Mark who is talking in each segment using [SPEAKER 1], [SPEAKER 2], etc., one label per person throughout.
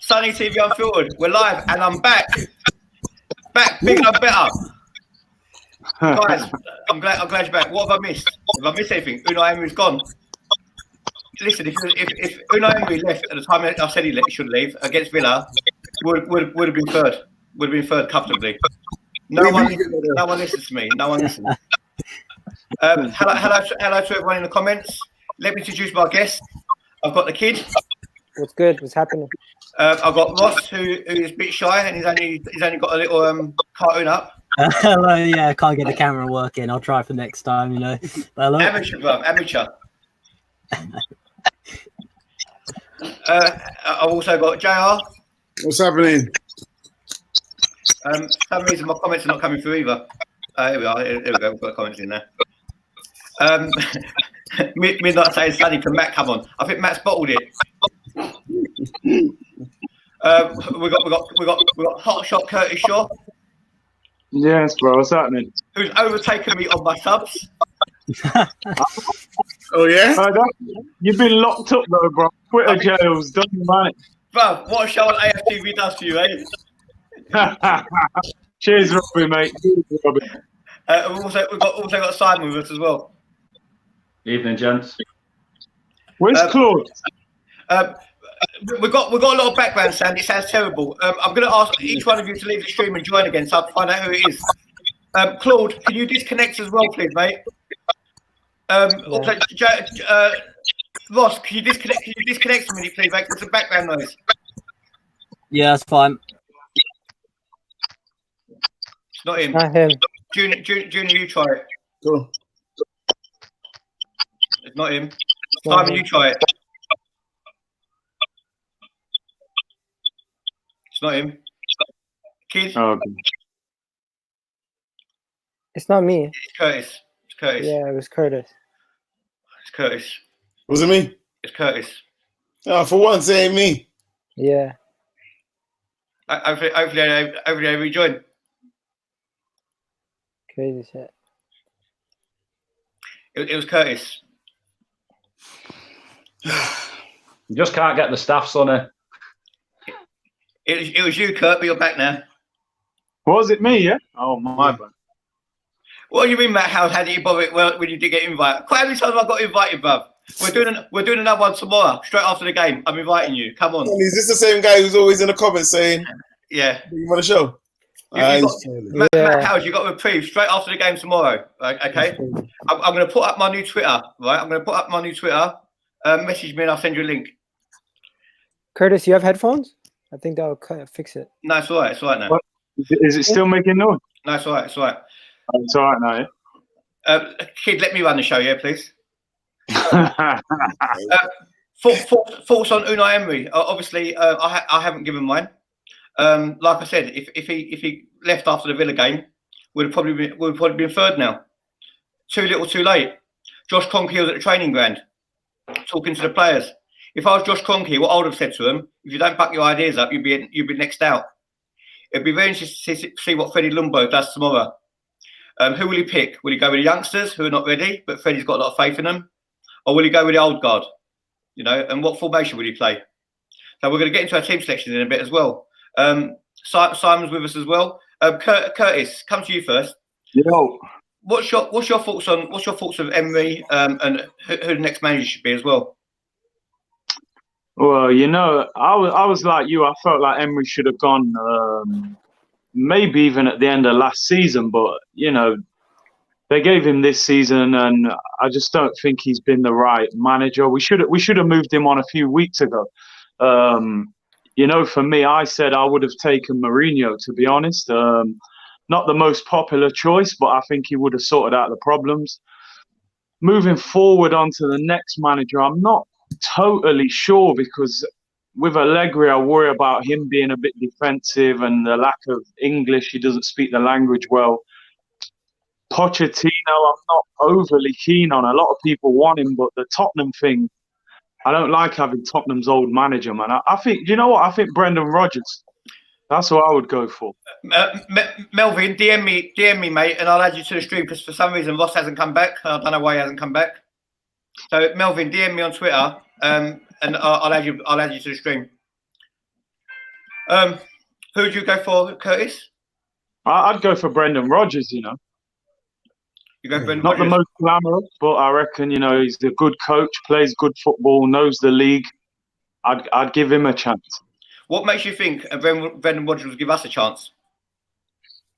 [SPEAKER 1] Sunny TV Unfiltered. We're live, and I'm back. Back bigger and better. Guys, I'm glad you're back. What have I missed? Have I missed anything? Unai Emery's gone. Listen, if Unai Emery left at the time I said he should leave against Villa, would have been third. Would have been third comfortably. No one listens to me. No one listens. Hello to everyone in the comments. Let me introduce my guest. I've got the kid.
[SPEAKER 2] What's good? What's happening?
[SPEAKER 1] I've got Ross, who is a bit shy, and he's only got a little cartoon up.
[SPEAKER 3] Hello, yeah, I can't get the camera working. I'll try for next time, you know. Hello.
[SPEAKER 1] Amateur, bruv, amateur. I've also got JR.
[SPEAKER 4] What's happening?
[SPEAKER 1] For some reason, my comments are not coming through either. Here we are. Here we go. We've got comments in there. Midnight saying, "Sunny, can Matt come on?" I think Matt's bottled it. We got hot shot Curtis Shaw.
[SPEAKER 5] Yes, bro. What's happening?
[SPEAKER 1] Who's overtaken me on my subs?
[SPEAKER 4] Oh yeah.
[SPEAKER 5] You've been locked up though, bro. Twitter jails, doesn't right.
[SPEAKER 1] Bro, what a show on AFTV does to you, eh?
[SPEAKER 5] Cheers, Robbie, mate. Cheers, Robbie.
[SPEAKER 1] We've also got Simon with us as well.
[SPEAKER 6] Evening, gents.
[SPEAKER 5] Where's Claude?
[SPEAKER 1] We've got a lot of background sound. It sounds terrible. I'm going to ask each one of you to leave the stream and join again, so I can find out who it is. Claude, can you disconnect as well, please, mate? Also, Ross, can you disconnect a minute, please, mate? There's some background noise.
[SPEAKER 3] Yeah, that's fine.
[SPEAKER 1] It's not him.
[SPEAKER 2] Not him.
[SPEAKER 1] Junior, you try it.
[SPEAKER 4] Cool.
[SPEAKER 1] It's not him. Simon, you try it. It's not him. Kid.
[SPEAKER 5] Oh, okay.
[SPEAKER 2] It's not me.
[SPEAKER 1] It's Curtis. It's Curtis.
[SPEAKER 2] Yeah, it was Curtis.
[SPEAKER 1] It's Curtis.
[SPEAKER 4] Was it me?
[SPEAKER 1] It's Curtis.
[SPEAKER 4] Oh, for once, it ain't me.
[SPEAKER 2] Yeah.
[SPEAKER 1] Hopefully, I rejoin.
[SPEAKER 2] Crazy shit.
[SPEAKER 1] It was Curtis.
[SPEAKER 6] You just can't get the staff, Sonny.
[SPEAKER 1] It was you, Kurt, but you're back now.
[SPEAKER 5] Was it me? Yeah. Oh my bad.
[SPEAKER 1] What do you mean, Matt? How did you bother it when you did get invited? Quite how many times I got invited, bruv? We're doing another one tomorrow, straight after the game. I'm inviting you. Come on.
[SPEAKER 4] Is this the same guy who's always in the comments saying,
[SPEAKER 1] Yeah.
[SPEAKER 4] "You want a show?"
[SPEAKER 1] Matt Howard, you got a reprieve straight after the game tomorrow. Right, okay. I'm going to put up my new Twitter. Right. I'm going to put up my new Twitter. Message me and I'll send you a link.
[SPEAKER 2] Curtis, you have headphones? I think that will fix it.
[SPEAKER 1] No, it's all right. It's all right now.
[SPEAKER 5] What? Is it still making noise?
[SPEAKER 1] No, it's all right. It's all right.
[SPEAKER 5] It's all right now. Yeah?
[SPEAKER 1] Kid, let me run the show, yeah, please. Thoughts on Unai Emery? Obviously, I haven't given mine. Like I said, if he left after the Villa game, would have probably been third now. Too little, too late. Josh Kroenke was at the training ground, talking to the players. If I was Josh Kroenke, what I would have said to him: if you don't back your ideas up, you'd be next out. It'd be very interesting to see what Freddie Lumbo does tomorrow. Who will he pick? Will he go with the youngsters who are not ready, but Freddie's got a lot of faith in them? Or will he go with the old guard? You know, and what formation will he play? So we're going to get into our team selection in a bit as well. Simon's with us as well. Curtis, come to you first.
[SPEAKER 5] Yo.
[SPEAKER 1] What's your thoughts of Emery and who the next manager should be as well?
[SPEAKER 5] Well, you know, I was like you. I felt like Emery should have gone, maybe even at the end of last season. But you know, they gave him this season, and I just don't think he's been the right manager. We should have moved him on a few weeks ago. You know, for me, I said I would have taken Mourinho, to be honest. Not the most popular choice, but I think he would have sorted out the problems. Moving forward onto the next manager, I'm not totally sure, because with Allegri, I worry about him being a bit defensive and the lack of English. He doesn't speak the language well. Pochettino, I'm not overly keen on. A lot of people want him, but the Tottenham thing, I don't like having Tottenham's old manager, man. I think, you know what? I think Brendan Rodgers. That's what I would go for.
[SPEAKER 1] Melvin, DM me, mate, and I'll add you to the stream, because for some reason Ross hasn't come back. I don't know why he hasn't come back. So Melvin, DM me on Twitter, and I'll add you to the stream. Who would you go for, Curtis?
[SPEAKER 5] I'd go for Brendan Rodgers. You know,
[SPEAKER 1] You go Brendan
[SPEAKER 5] not the
[SPEAKER 1] Rodgers?
[SPEAKER 5] most glamorous, but I reckon he's a good coach, plays good football, knows the league. I'd give him a chance.
[SPEAKER 1] What makes you think Brendan Rodgers will give us a chance?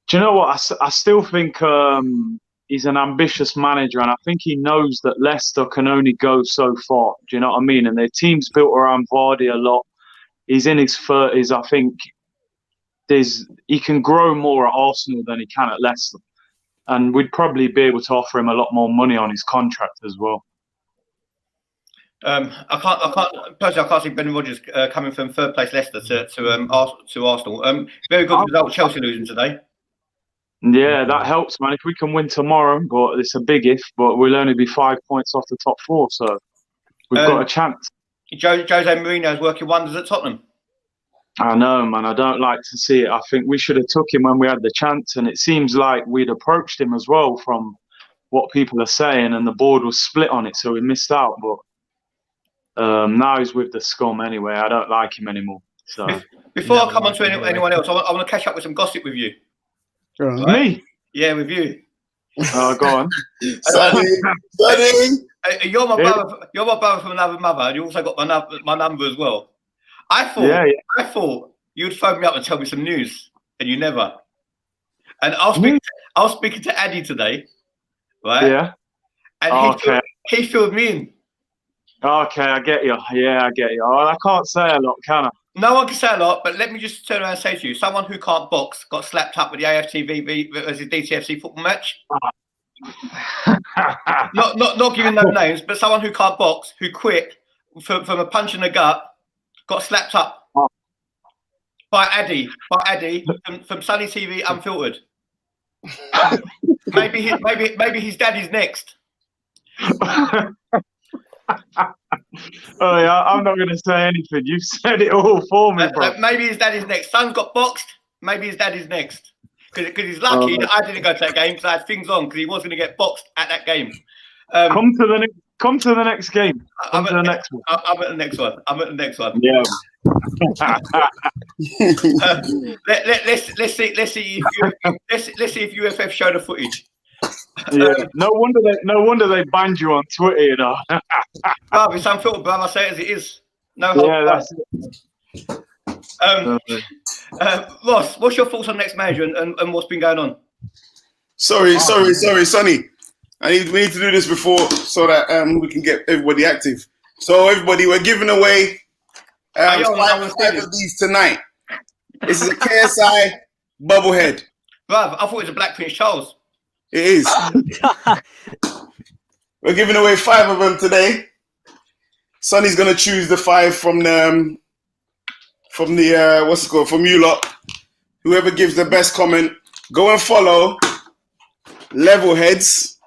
[SPEAKER 5] Do you know what? I still think he's an ambitious manager, and I think he knows that Leicester can only go so far. Do you know what I mean? And their team's built around Vardy a lot. He's in his 30s. I think he can grow more at Arsenal than he can at Leicester, and we'd probably be able to offer him a lot more money on his contract as well.
[SPEAKER 1] I can't see Brendan Rodgers coming from third place Leicester to Arsenal. Very good result. Chelsea losing today.
[SPEAKER 5] Yeah, that helps, man. If we can win tomorrow, but it's a big if, but we'll only be 5 points off the top four, so we've got a chance.
[SPEAKER 1] Jose Mourinho is working wonders at Tottenham.
[SPEAKER 5] I know, man. I don't like to see it. I think we should have took him when we had the chance, and it seems like we'd approached him as well from what people are saying, and the board was split on it, so we missed out. But now he's with the scum anyway. I don't like him anymore. So
[SPEAKER 1] before I come on to anyone else, I want to catch up with some gossip with you.
[SPEAKER 4] Right.
[SPEAKER 5] Me?
[SPEAKER 1] Yeah, with you.
[SPEAKER 5] Go on.
[SPEAKER 4] Sonny.
[SPEAKER 1] You're my brother. You're my brother from another mother, and you also got my number as well. I thought you'd phone me up and tell me some news, and you never. And I was speaking to Addy today, right?
[SPEAKER 5] Yeah.
[SPEAKER 1] And he filled me in.
[SPEAKER 5] Okay, I get you. Yeah, I get you. Oh, I can't say a lot, can I?
[SPEAKER 1] No one can say a lot, but let me just turn around and say to you, someone who can't box got slapped up with the AFTV versus DTFC football match. not giving no names, but someone who can't box, who quit from a punch in the gut, got slapped up by Addy from Sunny TV Unfiltered. maybe his daddy's next.
[SPEAKER 5] Oh yeah, I'm not going to say anything. You've said it all for me, bro.
[SPEAKER 1] Maybe his daddy's next. Son's got boxed. Maybe his daddy's next. Because he's lucky that I didn't go to that game because I had things on because he was going to get boxed at that game.
[SPEAKER 5] Come to the next game. I'm at the next one.
[SPEAKER 1] I'm at the next one.
[SPEAKER 5] Yeah.
[SPEAKER 1] Let's see if UFF show the footage.
[SPEAKER 5] Yeah. No wonder they banned you on Twitter, you know.
[SPEAKER 1] Bruv, it's Unfiltered, bruv. I say it as it is. No hope.
[SPEAKER 5] Yeah, that's it.
[SPEAKER 1] Ross, what's your thoughts on next manager and what's been going on?
[SPEAKER 4] Sorry, Sonny. We need to do this before so that we can get everybody active. So everybody, we're giving away 5 of these tonight. This is a KSI bubblehead.
[SPEAKER 1] Bruv, I thought it was a Black Prince Charles.
[SPEAKER 4] It is. We're giving away 5 of them today. Sonny's gonna choose the 5 from the what's it called, from you lot. Whoever gives the best comment, go and follow Levelheads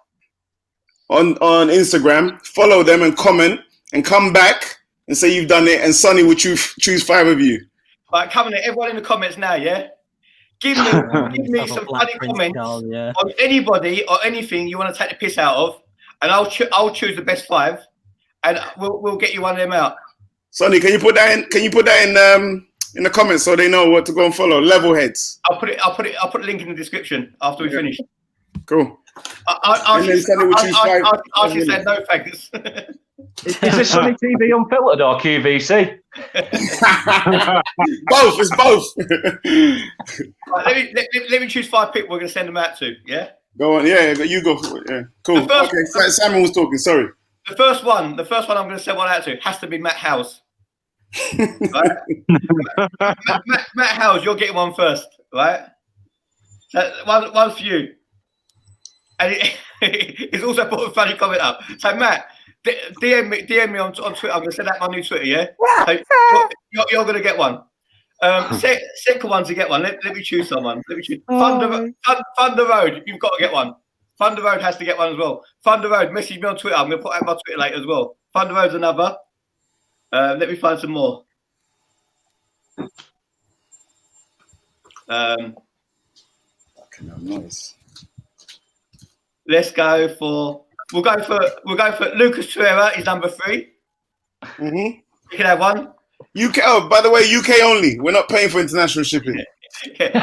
[SPEAKER 4] on Instagram. Follow them and comment and come back and say you've done it, and Sonny will choose 5 of you.
[SPEAKER 1] Right, coming in, everyone in the comments now, yeah? Give me some funny comments on anybody or anything you want to take the piss out of, and I'll choose the best 5, and we'll get you one of them out.
[SPEAKER 4] Sonny, can you put that in the comments so they know what to go and follow? Levelheads.
[SPEAKER 1] I'll put the link in the description after we finish.
[SPEAKER 4] Cool.
[SPEAKER 1] I'll say no thanks.
[SPEAKER 6] Is this Sunny TV Unfiltered or QVC?
[SPEAKER 4] Both. It's both.
[SPEAKER 1] Right, let me choose 5 people we're going to send them out to. Yeah.
[SPEAKER 4] Go on. Yeah, you go for it. Yeah. Cool. Okay. Simon was talking. Sorry.
[SPEAKER 1] The first one I'm going to send one out to has to be Matt Howes. Right? Matt Howes, you're getting one first, right? So one's for you. And he's also put a funny comment up. So Matt, DM me on Twitter. I'm going to send out my new Twitter, yeah? So you're going to get one. Second one to get one. Let me choose someone. Let me choose. Thunder Road, you've got to get one. Thunder Road has to get one as well. Thunder Road, message me on Twitter. I'm going to put out my Twitter later as well. Thunder Road's another. Let me find some more.
[SPEAKER 4] Nice.
[SPEAKER 1] Let's go for. We'll go for Lucas Torreira. He's number 3.
[SPEAKER 4] Mm-hmm.
[SPEAKER 1] You can have one.
[SPEAKER 4] UK. Oh, by the way, UK only. We're not paying for international shipping.
[SPEAKER 1] Follow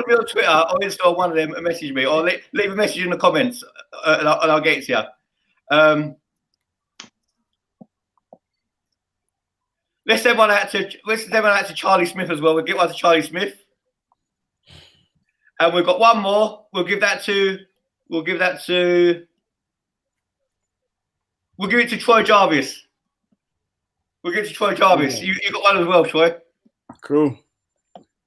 [SPEAKER 1] me on Twitter or Insta or one of them and message me, or leave a message in the comments, and I'll get it to you. Let's send one out to Charlie Smith as well. We'll get one to Charlie Smith, and we've got one more. We'll give it to Troy Jarvis. We'll give it to Troy Jarvis. You got one as well, Troy. Cool.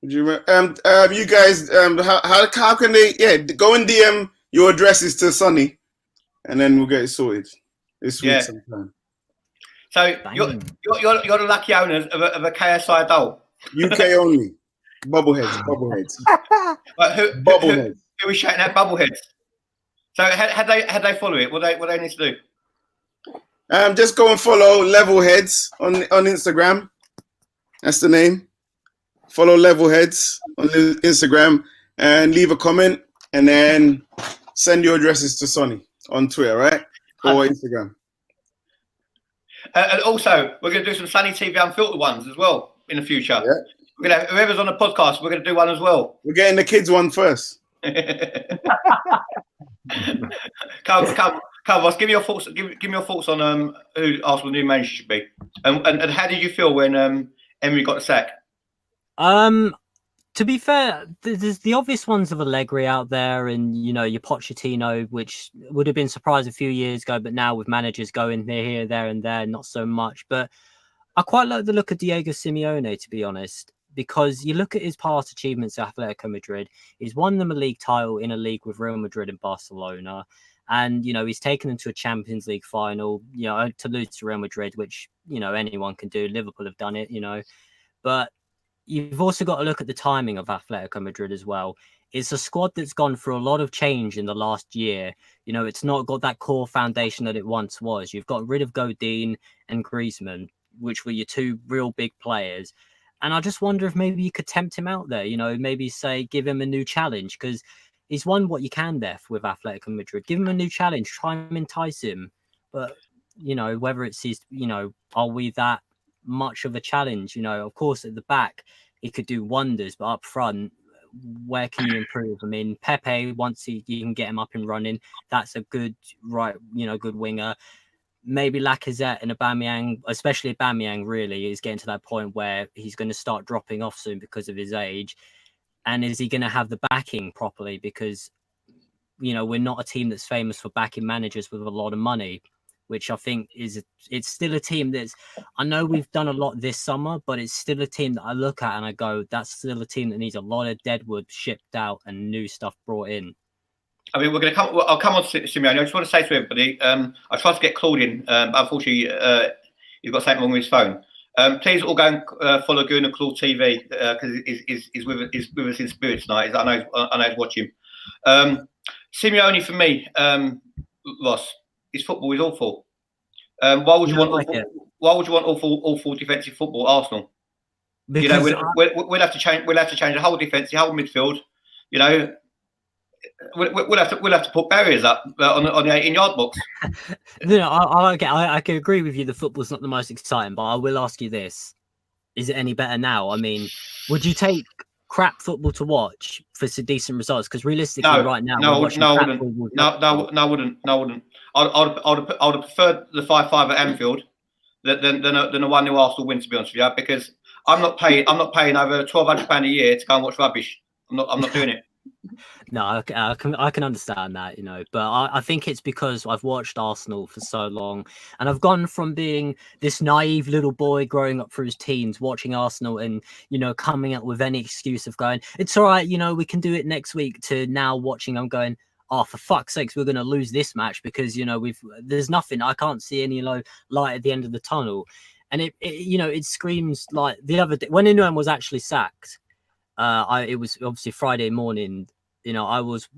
[SPEAKER 4] Would you guys how can they go and DM your addresses to Sonny, and then we'll get it sorted this week sometime.
[SPEAKER 1] So you're the lucky owners of a KSI doll.
[SPEAKER 4] UK only. Bubbleheads.
[SPEAKER 1] Bubbleheads. Who was shouting out bubbleheads? So had they follow it? What they need to do?
[SPEAKER 4] Just go and follow Levelheads on Instagram. That's the name. Follow Levelheads on Instagram and leave a comment, and then send your addresses to Sonny on Twitter, right? Or Instagram.
[SPEAKER 1] And also, we're going to do some Sunny TV Unfiltered ones as well in the future. Yeah. We're going to have whoever's on the podcast. We're going to do one as well.
[SPEAKER 4] We're getting the kids one first.
[SPEAKER 1] Come, Ross, give me your thoughts. Give me your thoughts on who Arsenal's new manager should be, and how did you feel when Emery got the sack?
[SPEAKER 3] To be fair, there's the obvious ones of Allegri out there, and your Pochettino, which would have been surprised a few years ago, but now with managers going here, there, and there, not so much. But I quite like the look of Diego Simeone, to be honest, because you look at his past achievements at Atletico Madrid. He's won them a league title in a league with Real Madrid and Barcelona. And, he's taken them to a Champions League final, to lose to Real Madrid, which, anyone can do. Liverpool have done it, But you've also got to look at the timing of Atletico Madrid as well. It's a squad that's gone through a lot of change in the last year. It's not got that core foundation that it once was. You've got rid of Godin and Griezmann, which were your two real big players. And I just wonder if maybe you could tempt him out there, maybe say, give him a new challenge, because he's won what you can there with Atletico Madrid. Give him a new challenge, try and entice him. But, whether it's his, are we that much of a challenge? Of course, at the back, he could do wonders, but up front, where can you improve? I mean, Pepe, once you can get him up and running, that's a good, good winger. Maybe Lacazette and Aubameyang, especially Aubameyang, really is getting to that point where he's going to start dropping off soon because of his age. And is he going to have the backing properly? Because, we're not a team that's famous for backing managers with a lot of money, which I think it's still a team I know we've done a lot this summer, but it's still a team that I look at and I go, that's still a team that needs a lot of deadwood shipped out and new stuff brought in.
[SPEAKER 1] I mean, I'll come on to Simeone. I just want to say to everybody, I tried to get Claude in, but unfortunately, he's got something wrong with his phone. Please all go and follow Gunnar Claude TV because he's with us in spirit tonight. I know he's watching. Simeone for me, Ross, his football is awful. Why would you want awful defensive football, Arsenal?
[SPEAKER 3] Because
[SPEAKER 1] we'll have to change. We'll have to change the whole defence, the whole midfield. We'll have to put barriers up on the 18-yard box.
[SPEAKER 3] I can agree with you. The football's not the most exciting, but I will ask you this: is it any better now? I mean, would you take crap football to watch for some decent results? Because realistically, right now,
[SPEAKER 1] I wouldn't. I wouldn't. I'd have preferred the 5-5 at Anfield than a 1-0 Arsenal win. To be honest with you, because I'm not paying over £1,200 a year to go and watch rubbish. I'm not doing it.
[SPEAKER 3] No, I can understand that, but I think it's because I've watched Arsenal for so long, and I've gone from being this naive little boy growing up through his teens, watching Arsenal and, coming up with any excuse of going, it's all right, we can do it next week, to now watching, I'm going, oh, for fuck's sakes, we're going to lose this match because, there's nothing, I can't see any light at the end of the tunnel. And it screams like the other day when Inouye was actually sacked. It was obviously Friday morning. I was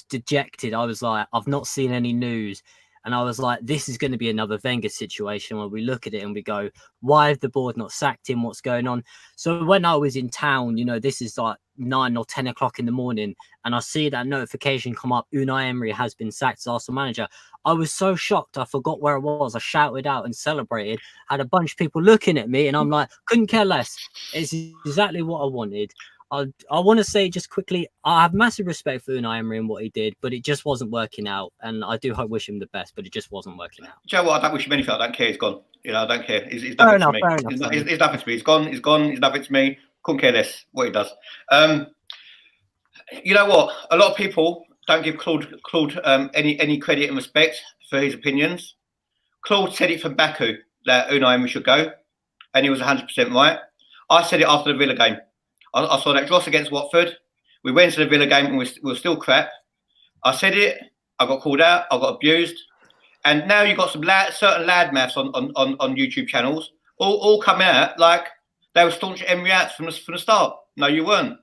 [SPEAKER 3] dejected. I was like, I've not seen any news, and I was like, this is going to be another Wenger situation where we look at it and we go, why have the board not sacked him? What's going on? So when I was in town, this is like 9 or 10 o'clock in the morning, and I see that notification come up, Unai Emery has been sacked as Arsenal manager. I was so shocked, I forgot where it was. I shouted out and celebrated. Had a bunch of people looking at me, and I'm like, couldn't care less. It's exactly what I wanted. I want to say just quickly, I have massive respect for Unai Emery and what he did, but it just wasn't working out. And I do wish him the best, but it just wasn't working out.
[SPEAKER 1] Do you know what? I don't wish him anything. I don't care. He's gone. You know, I don't care. He's
[SPEAKER 3] Fair
[SPEAKER 1] nothing
[SPEAKER 3] enough,
[SPEAKER 1] to me.
[SPEAKER 3] fair enough.
[SPEAKER 1] He's nothing to me. He's gone. He's gone. He's nothing to me. Couldn't care less what he does. You know what? A lot of people don't give Claude any credit and respect for his opinions. Claude said it from Baku that Unai Emery should go, and he was 100% right. I said it after the Villa game. I saw that dross against Watford. We went to the Villa game and we were still crap. I said it. I got called out. I got abused. And now you've got some certain lad maths on YouTube channels all coming out like they were staunch Emery outs from the start. No, you weren't.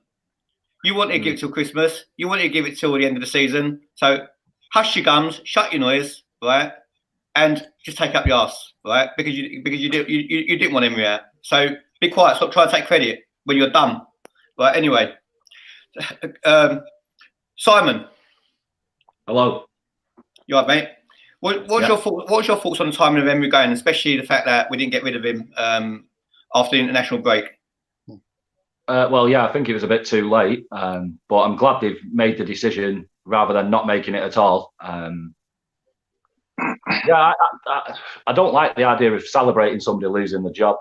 [SPEAKER 1] You wanted to give it till Christmas. You wanted to give it till the end of the season. So hush your gums, shut your noise, right, and just take up your ass, right, because you didn't want Emery out. So be quiet. Stop trying to take credit when you're done. Right. Anyway, Simon.
[SPEAKER 6] Hello.
[SPEAKER 1] You all right, mate? What's your thoughts on the timing of Emery going, especially the fact that we didn't get rid of him after the international break?
[SPEAKER 6] Well, yeah, I think it was a bit too late, but I'm glad they've made the decision rather than not making it at all. Yeah, I don't like the idea of celebrating somebody losing the job,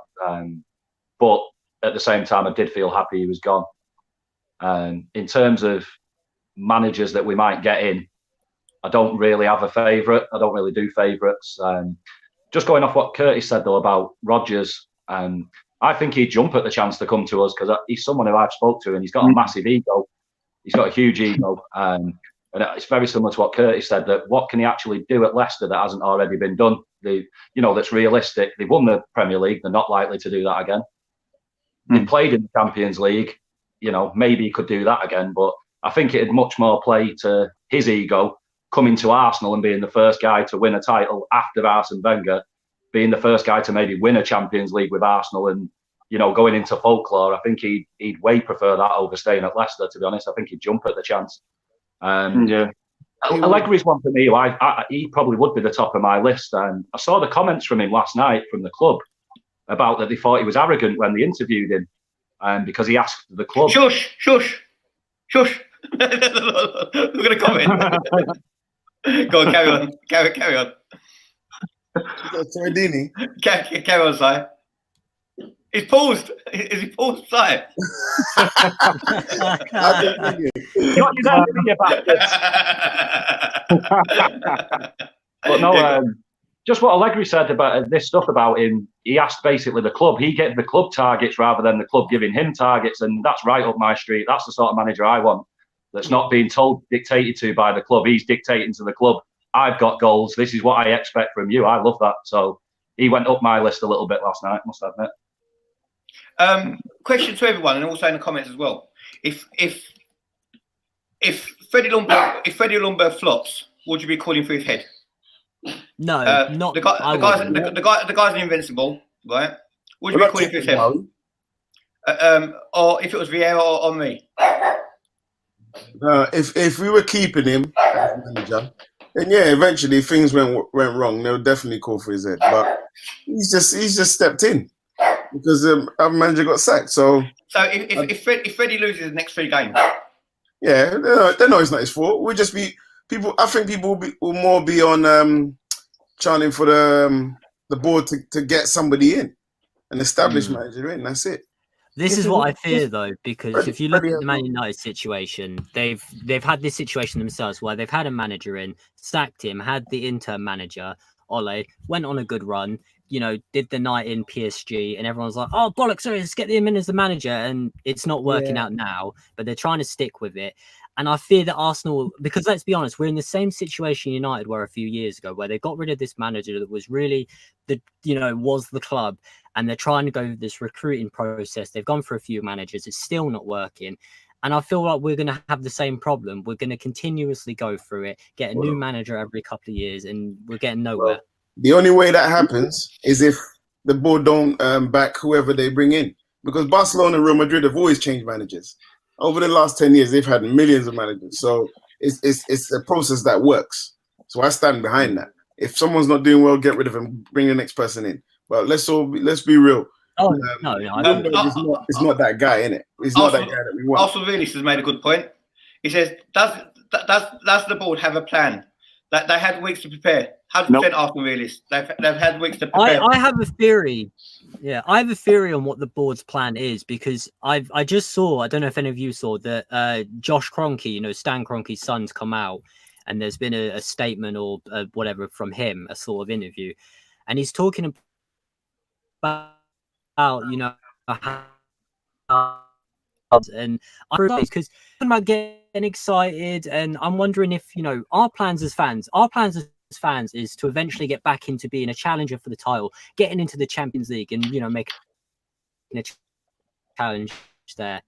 [SPEAKER 6] but at the same time, I did feel happy he was gone. In terms of managers that we might get in, I don't really have a favourite. I don't really do favourites. Just going off what Curtis said, though, about Rodgers, I think he'd jump at the chance to come to us because he's someone who I've spoke to and he's got a massive ego. He's got a huge ego. And it's very similar to what Curtis said, that what can he actually do at Leicester that hasn't already been done? That's realistic. They've won the Premier League. They're not likely to do that again. They played in the Champions League. Maybe he could do that again, but I think it had much more play to his ego coming to Arsenal and being the first guy to win a title after Arsene Wenger, being the first guy to maybe win a Champions League with Arsenal and, going into folklore. I think he'd way prefer that over staying at Leicester, to be honest. I think he'd jump at the chance.
[SPEAKER 5] Yeah.
[SPEAKER 6] Allegri's one for me. He probably would be the top of my list. And I saw the comments from him last night from the club about that they thought he was arrogant when they interviewed him, because he asked the club.
[SPEAKER 1] Shush. I'm going to comment. Go on, carry on. Carry on.
[SPEAKER 4] Sardini.
[SPEAKER 1] Carry on, Si. He's paused. Is he paused, Si?
[SPEAKER 6] Got you there, didn't you, bastards? But no, just what Allegri said about this stuff about him, he asked basically the club. He gave the club targets rather than the club giving him targets, and that's right up my street. That's the sort of manager I want. That's not being dictated to by the club. He's dictating to the club. I've got goals. This is what I expect from you. I love that. So he went up my list a little bit last night, must admit.
[SPEAKER 1] Question to everyone, and also in the comments as well. If Freddie Ljungberg flops, would you be calling for his head?
[SPEAKER 3] No, not
[SPEAKER 1] the guy's an invincible, right? Would you be calling for his head? Or if it was Vieira or me?
[SPEAKER 4] If we were keeping him as manager, then yeah, eventually things went wrong. They'll definitely call for his head. But he's just stepped in because our manager got sacked. So
[SPEAKER 1] if Freddie loses the next 3 games,
[SPEAKER 4] yeah, they know it's not his fault. We'll just be people. I think people will more be on chanting for the board to get somebody in, an established manager in. That's it.
[SPEAKER 3] This is what I fear, though, because if you look at the Man United situation, they've had this situation themselves where they've had a manager in, sacked him, had the interim manager, Ole, went on a good run, did the night in PSG, and everyone's like, oh, bollocks, sorry, let's get him in as the manager, and it's not working out now, but they're trying to stick with it. And I fear that Arsenal, because let's be honest, we're in the same situation United were a few years ago, where they got rid of this manager that was really was the club, and they're trying to go with this recruiting process. They've gone for a few managers. It's still not working. And I feel like we're going to have the same problem. We're going to continuously go through it, get a new manager every couple of years, and we're getting nowhere.
[SPEAKER 4] Well, the only way that happens is if the board don't back whoever they bring in. Because Barcelona and Real Madrid have always changed managers. over the last 10 years, they've had millions of managers. So it's a process that works. So I stand behind that. If someone's not doing well, get rid of him, bring the next person in. But let's be real.
[SPEAKER 3] Oh no,
[SPEAKER 4] It's not that guy, innit? It's not that guy that we want.
[SPEAKER 1] Arsenal Realist has made a good point. He says, does the board have a plan? That they had weeks to prepare. 100% Arsenal Realist. They've had weeks to prepare.
[SPEAKER 3] I have a theory. Yeah, I have a theory on what the board's plan is, because I just saw, I don't know if any of you saw that Josh Kroenke, Stan Kroenke's son's come out, and there's been a statement or whatever from him, a sort of interview, and he's talking about and because I'm about getting excited, and I'm wondering if our plans as fans is to eventually get back into being a challenger for the title, getting into the Champions League, and making a challenge there.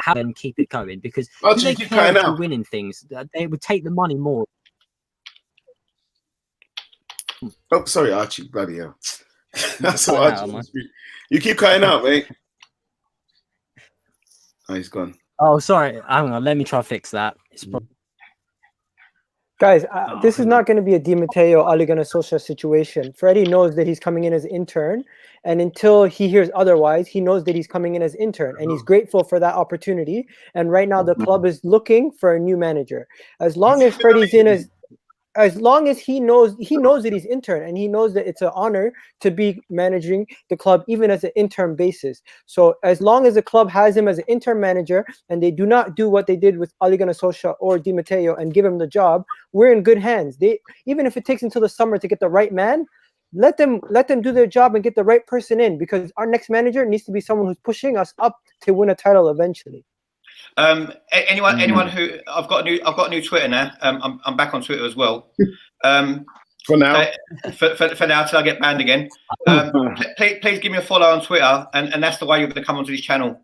[SPEAKER 3] And keep it going, because if they care for winning things, they would take the money more.
[SPEAKER 4] Oh, sorry, Archie, bloody hell. That's what Archie. You keep cutting out, mate. Oh, he's gone.
[SPEAKER 3] Oh, sorry. Hang on. Let me try to fix that.
[SPEAKER 2] Guys, this is not going to be a Di Matteo, Ole Gunnar Solskjaer situation. Freddie knows that he's coming in as intern, and until he hears otherwise, he knows that he's coming in as intern, and he's grateful for that opportunity. And right now, the club is looking for a new manager. As long as Freddie's in as long as he knows that he's intern, and he knows that it's an honor to be managing the club even as an interim basis. So as long as the club has him as an interim manager, and they do not do what they did with Ole Gunnar Solskjaer or Di Matteo and give him the job, we're in good hands. Even if it takes until the summer to get the right man, let them do their job and get the right person in, because our next manager needs to be someone who's pushing us up to win a title eventually.
[SPEAKER 1] Anyone who I've got a new Twitter now. I'm back on Twitter as well.
[SPEAKER 4] For now,
[SPEAKER 1] for now till I get banned again. Please give me a follow on Twitter, and that's the way you're going to come onto this channel.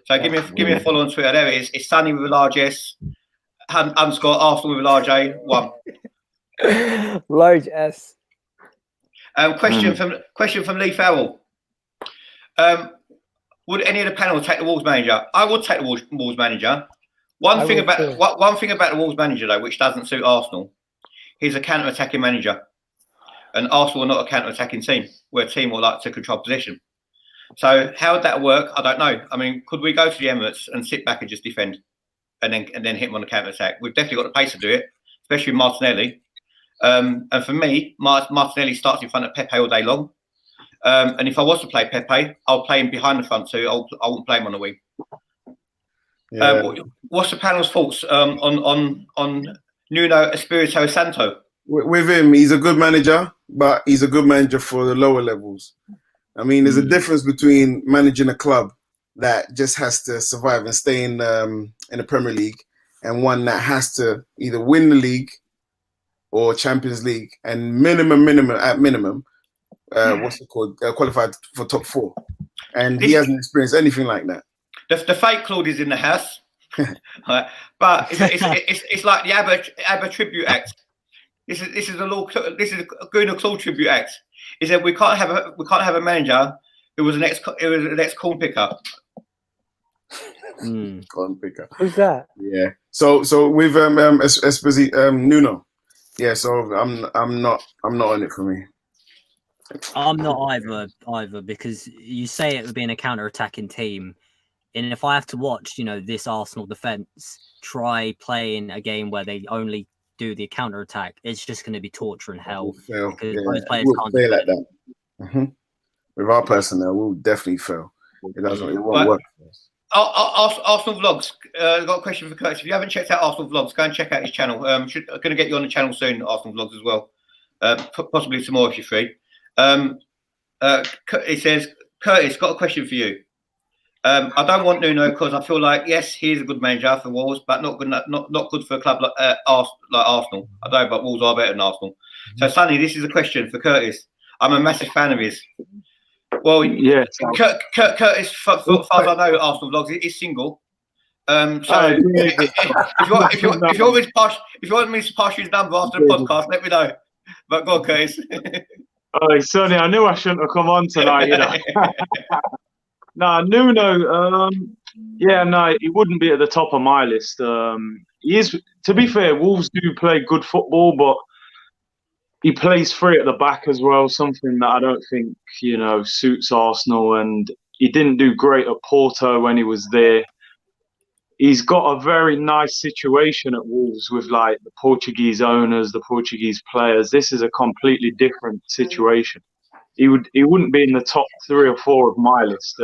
[SPEAKER 1] So give me a follow on Twitter. There it is. It's Sunny with a large S, underscore Arsenal with a large A 1.
[SPEAKER 2] Large S.
[SPEAKER 1] Question from Lee Farrell. Would any of the panel take the Wolves manager? I would take the Wolves manager. One thing about the Wolves manager, though, which doesn't suit Arsenal, he's a counter-attacking manager, and Arsenal are not a counter-attacking team. We're a team who like to control possession. So how would that work? I don't know. I mean, could we go to the Emirates and sit back and just defend, and then hit him on the counter-attack? We've definitely got the pace to do it, especially with Martinelli. And for me, Martinelli starts in front of Pepe all day long. And if I was to play Pepe, I'll play him behind the front two. I won't play him on the wing. Yeah. What's the panel's thoughts on Nuno Espirito Santo?
[SPEAKER 4] With him, he's a good manager, but he's a good manager for the lower levels. I mean, there's a difference between managing a club that just has to survive and stay in the Premier League, and one that has to either win the league or Champions League, and minimum. What's it called? Qualified for top 4, and he hasn't experienced anything like that.
[SPEAKER 1] The fake Claude is in the house, but it's like the ABBA tribute act. This is a Gunnar Claude tribute act. He said we can't have a manager who was an ex corn picker.
[SPEAKER 4] Corn picker.
[SPEAKER 2] Who's that?
[SPEAKER 4] Yeah. So with Nuno. Yeah. So I'm not on it for me.
[SPEAKER 3] I'm not either, because you say it would be a counter-attacking team, and if I have to watch, this Arsenal defense try playing a game where they only do the counter-attack, it's just going to be torture and hell. Because those players can't
[SPEAKER 4] fail like that. Mm-hmm. With our personnel, we'll definitely fail. It won't work for us.
[SPEAKER 1] Arsenal Vlogs. I've got a question for Curtis. If you haven't checked out Arsenal Vlogs, go and check out his channel. Going to get you on the channel soon, Arsenal Vlogs as well. Possibly some more if you're free. It says, Curtis, got a question for you. I don't want Nuno because I feel like, yes, he is a good manager for Wolves, but not good for a club like Arsenal. I don't know, but Wolves are better than Arsenal. So, Sonny, this is a question for Curtis. I'm a massive fan of his. Well, yeah, Curtis, as far as I know, Arsenal Vlogs is single. So, if you want me to pass you his number after the podcast, let me know. But go on, Curtis.
[SPEAKER 5] Oh, Sonny, I knew I shouldn't have come on tonight, No, Nuno, Yeah, no, he wouldn't be at the top of my list. He is, to be fair, Wolves do play good football, but he plays free at the back as well, something that I don't think, suits Arsenal. And he didn't do great at Porto when he was there. He's got a very nice situation at Wolves with like the Portuguese owners, the Portuguese players. This is a completely different situation. He wouldn't be in the top 3 or 4 of my list.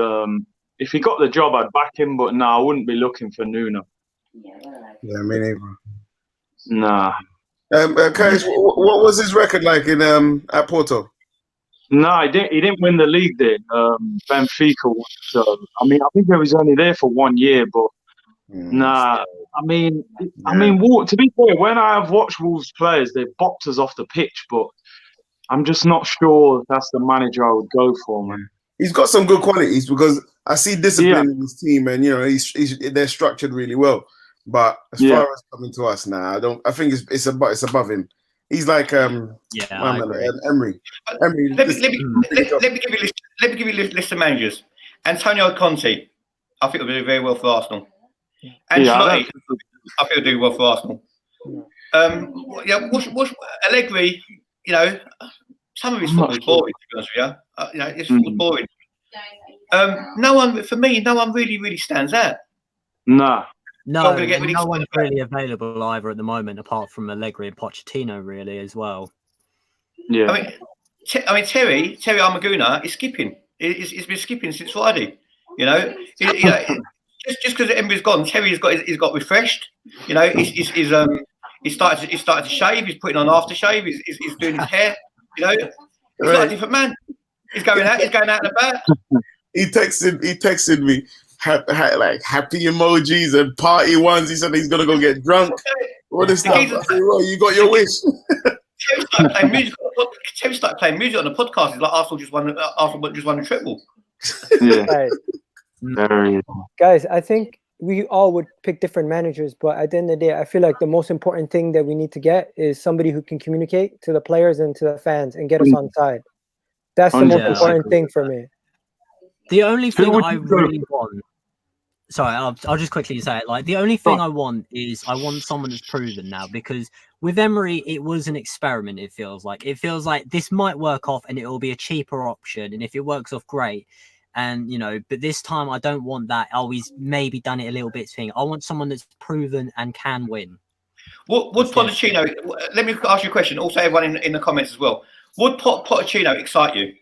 [SPEAKER 5] If he got the job, I'd back him, but no, I wouldn't be looking for Nuno.
[SPEAKER 4] Yeah, me neither.
[SPEAKER 5] Nah.
[SPEAKER 4] Curtis, what was his record like in at Porto?
[SPEAKER 5] No, he didn't win the league there. Benfica won. So I think he was only there for 1 year, but nah. To be fair, when I have watched Wolves players, they've bopped us off the pitch, but I'm just not sure if that's the manager I would go for, man.
[SPEAKER 4] He's got some good qualities because I see discipline in his team, and they're structured really well. But as far as coming to us now, I think it's above him. He's like Emery.
[SPEAKER 1] Let me give you a list of managers. Antonio Conte, I think will do very well for Arsenal. Ancelotti, I think will do well for Arsenal. Allegri, some of his football is boring, to be honest with you. His football is boring. No one really stands out.
[SPEAKER 5] Nah.
[SPEAKER 3] No one's really available either at the moment, apart from Allegri and Pochettino, really, as well.
[SPEAKER 5] Yeah.
[SPEAKER 1] I mean, Terry Armaguna is skipping. He's been skipping since Friday. Just because Emery's gone, Terry's got refreshed. He's started to shave. He's putting on aftershave. He's doing his hair. He's like a different man. He's going out and about.
[SPEAKER 4] He texted me. Happy emojis and party ones. He said he's gonna go get drunk. All this stuff. You got your wish. Terry started playing music on the podcast. It's like Arsenal just won the triple.
[SPEAKER 5] Yeah.
[SPEAKER 2] Guys, I think we all would pick different managers, but at the end of the day, I feel like the most important thing that we need to get is somebody who can communicate to the players and to the fans and get us on side. That's the most important thing for me.
[SPEAKER 3] The only thing I really want. Sorry, I'll just quickly say it. Like, the only thing I want is I want someone that's proven now, because with Emery, it was an experiment. It feels like this might work off and it will be a cheaper option. And if it works off, great. And, but this time I don't want that. Oh, he's maybe done it a little bit thing. I want someone that's proven and can win. Would
[SPEAKER 1] Pochettino, let me ask you a question. Also, everyone in the comments as well. Would Pochettino excite you?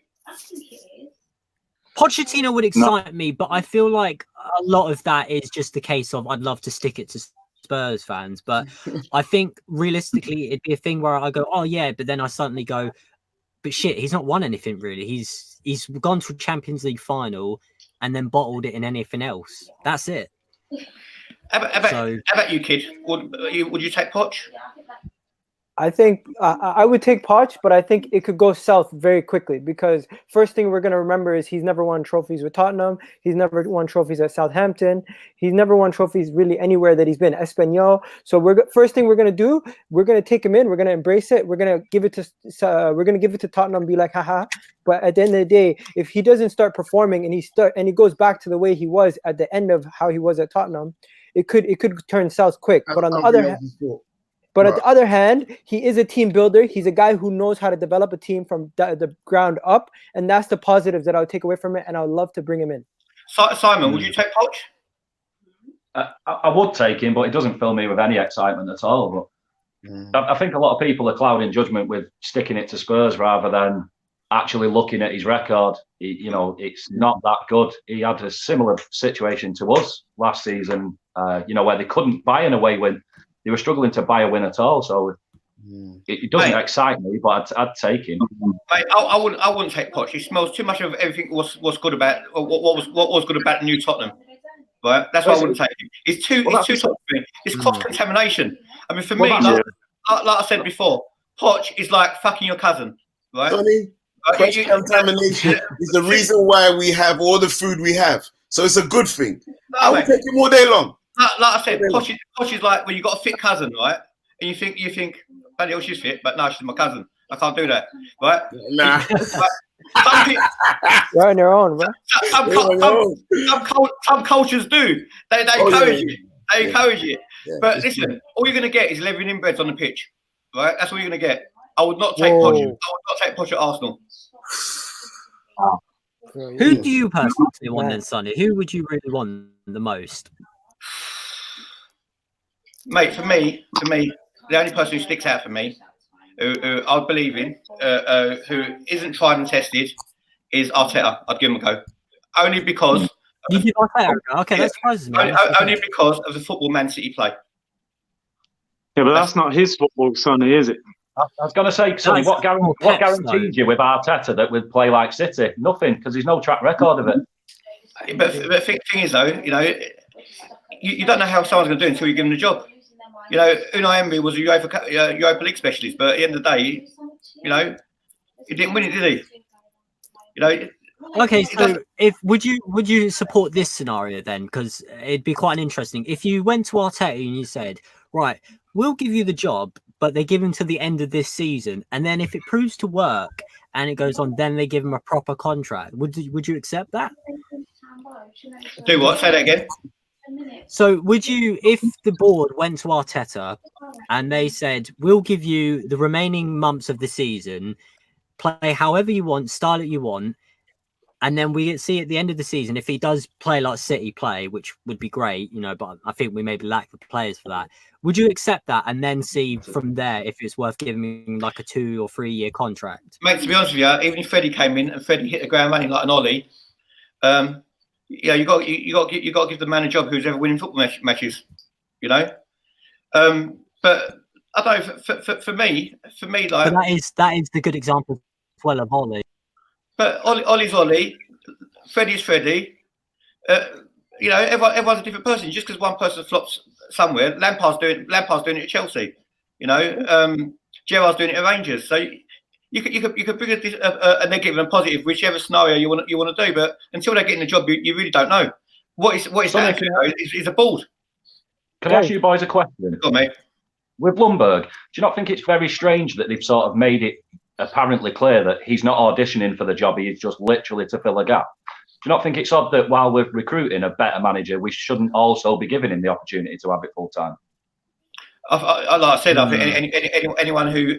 [SPEAKER 3] Pochettino would excite me, but I feel like a lot of that is just the case of I'd love to stick it to Spurs fans. But I think realistically, it'd be a thing where I go, oh yeah, but then I suddenly go, but shit, he's not won anything really. He's gone to a Champions League final and then bottled it in anything else. That's it.
[SPEAKER 1] How about you, kid? Would you take Poch?
[SPEAKER 2] I think I would take Poch, but I think it could go south very quickly, because first thing we're going to remember is he's never won trophies with Tottenham. He's never won trophies at Southampton. He's never won trophies really anywhere that he's been. Espanyol. So first thing we're going to do, we're going to take him in. We're going to embrace it. We're going to give it to Tottenham and be like, haha. But at the end of the day, if he doesn't start performing and he goes back to the way he was at the end of how he was at Tottenham, it could turn south quick. But on the other hand. But at the other hand, he is a team builder. He's a guy who knows how to develop a team from the ground up. And that's the positives that I would take away from it. And I would love to bring him in.
[SPEAKER 1] Simon, would you take Poch?
[SPEAKER 6] I would take him, but it doesn't fill me with any excitement at all. But I think a lot of people are clouding judgment with sticking it to Spurs rather than actually looking at his record. It's not that good. He had a similar situation to us last season, where they couldn't buy an away win. They were struggling to buy a win at all, so it doesn't excite me. But I'd take him.
[SPEAKER 1] Mate, I wouldn't take Poch. He smells too much of everything. What's good about what was good about the new Tottenham, right? That's why I wouldn't take him. It's too toxic. It's cross contamination. I mean, for me, like I said before, Poch is like fucking your cousin, right?
[SPEAKER 4] Sonny, cross contamination is the reason why we have all the food we have. So it's a good thing. I would take him all day long.
[SPEAKER 1] Like I said, Poch is like when you got a fit cousin, right? And you think, bloody hell, she's fit, but no, she's my cousin. I can't do that, right?
[SPEAKER 4] Nah.
[SPEAKER 2] You're on your own, bro.
[SPEAKER 1] Some cultures do. They encourage it. They encourage it.
[SPEAKER 4] Yeah,
[SPEAKER 1] But listen, all you're going to get is 11 inbreds on the pitch, right? That's all you're going to get. I would not take Poch. I would not take Poch at Arsenal.
[SPEAKER 3] Who do you personally want then, Sonny? Who would you really want the most?
[SPEAKER 1] Mate, for me, the only person who sticks out for me, who I believe in, who isn't tried and tested, is Arteta. I'd give him a go. Only because...
[SPEAKER 3] You give Arteta a go? Okay, that surprises me.
[SPEAKER 1] Only because of the football Man City play.
[SPEAKER 5] Yeah, but that's not his football, Sonny, is it?
[SPEAKER 6] I was going to say, Sonny, what guaranteed you with Arteta that we'd play like City? Nothing, because there's no track record of it.
[SPEAKER 1] But the thing is, though, you know, you don't know how someone's going to do until you give them the job. You know, Unai Emery was a Europa League specialist, but at the end of the day, you know, he didn't win it, did he? You know.
[SPEAKER 3] Okay, so would you support this scenario then? Because it'd be quite interesting if you went to Arteta and you said, right, we'll give you the job, but they give him to the end of this season, and then if it proves to work and it goes on, then they give him a proper contract. Would you accept that?
[SPEAKER 1] Do what? Say that again.
[SPEAKER 3] So would you, if the board went to Arteta and they said, we'll give you the remaining months of the season, play however you want, style that you want, and then we see at the end of the season, if he does play like City play, which would be great, you know, but I think we maybe lack the players for that. Would you accept that and then see from there if it's worth giving him like a 2 or 3 year contract?
[SPEAKER 1] Mate, to be honest with you, even if Freddie came in and Freddie hit the ground running like an Ollie, yeah, you got to give the man a job who's ever winning football matches, you know. But I don't know. For me, like.
[SPEAKER 3] But that is the good example as well of Ollie.
[SPEAKER 1] But Ollie's Ollie, Freddie's Freddie. You know, everyone's a different person. Just because one person flops somewhere, Lampard's doing it at Chelsea. You know, Gerrard's doing it at Rangers. So you could bring a negative and a positive, whichever scenario you want to do. But until they're getting the job, you really don't know. What is that? Is a board.
[SPEAKER 6] Can I ask you boys a question?
[SPEAKER 1] Go on, mate.
[SPEAKER 6] With Lundberg, do you not think it's very strange that they've sort of made it apparently clear that he's not auditioning for the job, he's just literally to fill a gap? Do you not think it's odd that while we're recruiting a better manager, we shouldn't also be giving him the opportunity to have it full time?
[SPEAKER 1] Like I said, I think anyone who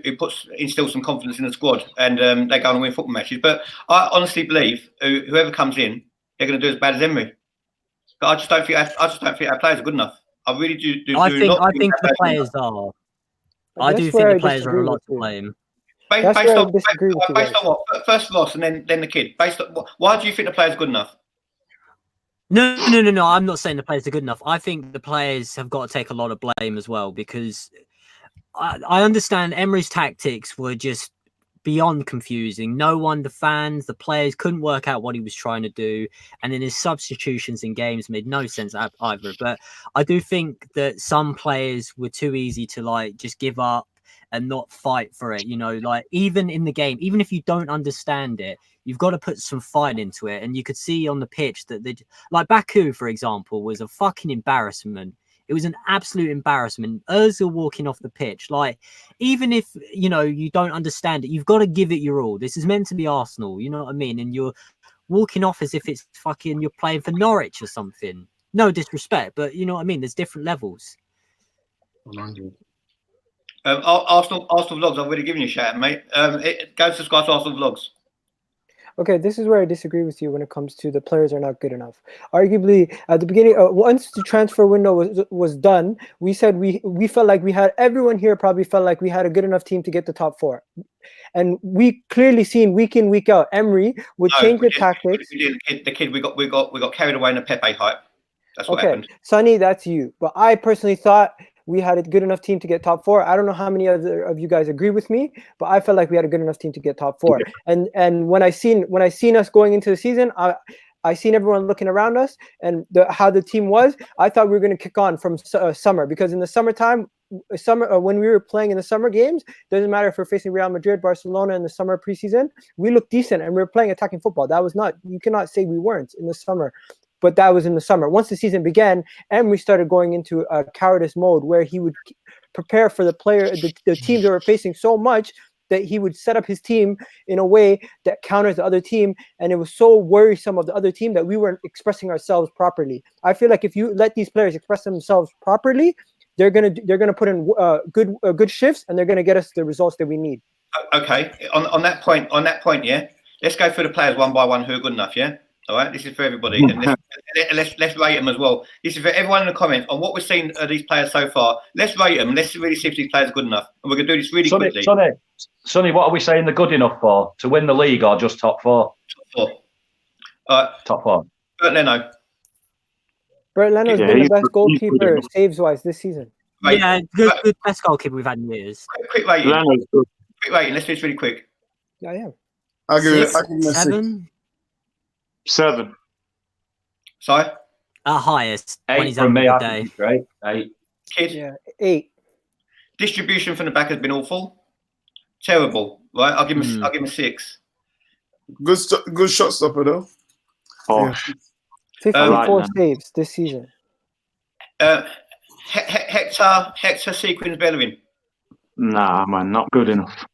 [SPEAKER 1] instills some confidence in the squad and they go on and win football matches. But I honestly believe whoever comes in, they're going to do as bad as Emery. But I just don't think our players are good enough. I really do.
[SPEAKER 3] I think the players are. I do think the players are a lot to blame.
[SPEAKER 1] Based on what? First Ross and then the kid. Based on what? Why do you think the players are good enough?
[SPEAKER 3] No. I'm not saying the players are good enough. I think the players have got to take a lot of blame as well, because I understand Emery's tactics were just beyond confusing. No one, the fans, the players couldn't work out what he was trying to do. And then his substitutions in games made no sense either. But I do think that some players were too easy to like just give up and not fight for it. You know, like even in the game, even if you don't understand it, you've got to put some fight into it. And you could see on the pitch that like Baku, for example, was a fucking embarrassment. It was an absolute embarrassment. Ozil walking off the pitch, like, even if, you know, you don't understand it, you've got to give it your all. This is meant to be Arsenal, you know what I mean? And you're walking off as if it's fucking, you're playing for Norwich or something. No disrespect, but you know what I mean? There's different levels.
[SPEAKER 4] 100.
[SPEAKER 1] Arsenal Vlogs, I've already given you a shout, mate. Go subscribe to Arsenal Vlogs.
[SPEAKER 2] Okay, this is where I disagree with you when it comes to the players are not good enough. Arguably, at the beginning, once the transfer window was done, we said we felt like we had, everyone here probably felt like we had a good enough team to get the top 4. And we clearly seen week in, week out, Emery would change the tactics.
[SPEAKER 1] The kid, we got carried away in the Pepe hype. That's what happened.
[SPEAKER 2] Sonny, that's you. But I personally thought we had a good enough team to get top 4. I don't know how many other of you guys agree with me, but I felt like we had a good enough team to get top 4. And when I seen us going into the season, I seen everyone looking around us and how the team was. I thought we were going to kick on from summer, because in the summertime, when we were playing in the summer games, doesn't matter if we're facing Real Madrid, Barcelona in the summer preseason, we looked decent and we were playing attacking football. You cannot say we weren't in the summer. But that was in the summer. Once the season began, Emery started going into a cowardice mode where he would prepare for the teams that were facing so much that he would set up his team in a way that counters the other team, and it was so worrisome of the other team that we weren't expressing ourselves properly. I feel like if you let these players express themselves properly, they're gonna put in good shifts, and they're gonna get us the results that we need.
[SPEAKER 1] Okay, on that point, yeah. Let's go through the players one by one who are good enough, yeah. All right, this is for everybody, and let's rate them as well. This is for everyone in the comments on what we've seen of these players so far. Let's rate them. Let's really see if these players are good enough, and we're gonna do this really quickly.
[SPEAKER 6] Sonny, what are we saying they're good enough for? To win the league or just top four?
[SPEAKER 1] Top 4. All right,
[SPEAKER 6] top 4.
[SPEAKER 1] Bernd Leno.
[SPEAKER 2] Bernd Leno's been the best goalkeeper saves-wise this season.
[SPEAKER 1] Right.
[SPEAKER 3] Yeah, good best goalkeeper we've had in years.
[SPEAKER 1] Quick rating.
[SPEAKER 5] Leno's good.
[SPEAKER 1] Quick rating. Let's do this really quick.
[SPEAKER 2] Yeah.
[SPEAKER 4] I'll give it
[SPEAKER 3] 7.
[SPEAKER 5] 7.
[SPEAKER 1] Sorry.
[SPEAKER 3] At highest.
[SPEAKER 6] 8 from me. I think it's great. 8.
[SPEAKER 1] Kid.
[SPEAKER 2] Yeah, 8.
[SPEAKER 1] Distribution from the back has been awful. Terrible. Right. I'll give him a 6.
[SPEAKER 4] Good shot stopper though.
[SPEAKER 5] Oh,
[SPEAKER 4] Yeah.
[SPEAKER 2] 54 saves this season.
[SPEAKER 1] Hector Sequins Bellerin.
[SPEAKER 5] nah, man, not good enough.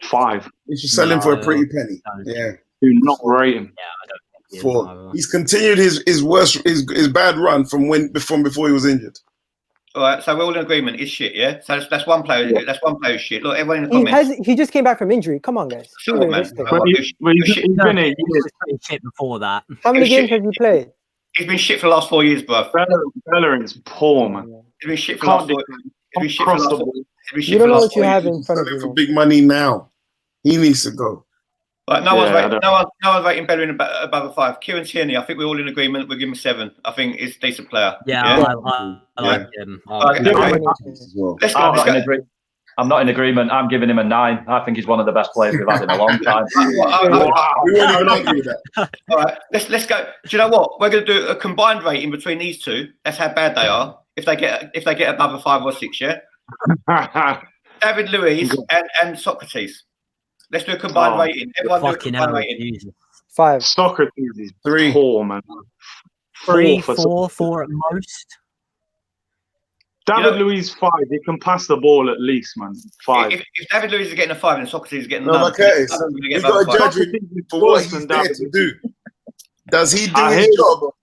[SPEAKER 5] 5.
[SPEAKER 4] You should sell him for a pretty penny. Yeah.
[SPEAKER 5] Do not rate him.
[SPEAKER 3] Yeah, I don't think he is
[SPEAKER 4] 4.
[SPEAKER 3] either.
[SPEAKER 4] He's continued his bad run from before he was injured.
[SPEAKER 1] All right, so we're all in agreement. It's shit, yeah. So that's one player. That's one player's shit. Look, everyone in the comments.
[SPEAKER 2] He just came back from injury. Come on, guys.
[SPEAKER 1] Shut up, man.
[SPEAKER 5] He's been a
[SPEAKER 3] He was pretty shit before that.
[SPEAKER 2] How many
[SPEAKER 1] Shit.
[SPEAKER 2] games has he played?
[SPEAKER 1] He's been shit for the last 4 years, bruv.
[SPEAKER 5] Bellerin's poor, man.
[SPEAKER 1] He's been shit for the last 4 years. He's been shit for the last 4 years.
[SPEAKER 2] You don't know what you have in front of
[SPEAKER 4] Selling
[SPEAKER 2] you.
[SPEAKER 4] for big money now. He needs to go.
[SPEAKER 1] Right, no one's
[SPEAKER 5] Yeah,
[SPEAKER 1] rating Bellerin above a 5. Kieran Tierney, I think we're all in agreement. We'll give him a 7. I think he's a decent player.
[SPEAKER 3] Yeah, I like him.
[SPEAKER 1] Okay.
[SPEAKER 4] As well.
[SPEAKER 1] Let's go.
[SPEAKER 6] I'm not in agreement. I'm giving him a 9. I think he's one of the best players we've had in a long time.
[SPEAKER 4] We won't even argue with that.
[SPEAKER 1] All right, let's go. Do you know what? We're going to do a combined rating between these two. That's how bad they are. If they get above a 5 or 6, yeah. David Luiz and Socrates. Let's do a combined rating. Everyone do a
[SPEAKER 3] Fucking
[SPEAKER 1] combined
[SPEAKER 3] hell,
[SPEAKER 1] rating.
[SPEAKER 3] Jesus.
[SPEAKER 2] 5.
[SPEAKER 5] Socrates is
[SPEAKER 4] 3.
[SPEAKER 5] poor, man.
[SPEAKER 3] 3,
[SPEAKER 5] 4
[SPEAKER 3] 4 at most.
[SPEAKER 5] David Luiz 5. He can pass the ball at least, man. 5.
[SPEAKER 1] If David Luiz is getting a 5 and Socrates is getting a
[SPEAKER 4] No,
[SPEAKER 1] 9,
[SPEAKER 4] but Curtis, we've got to judge him for what he's there to do. Does he do his job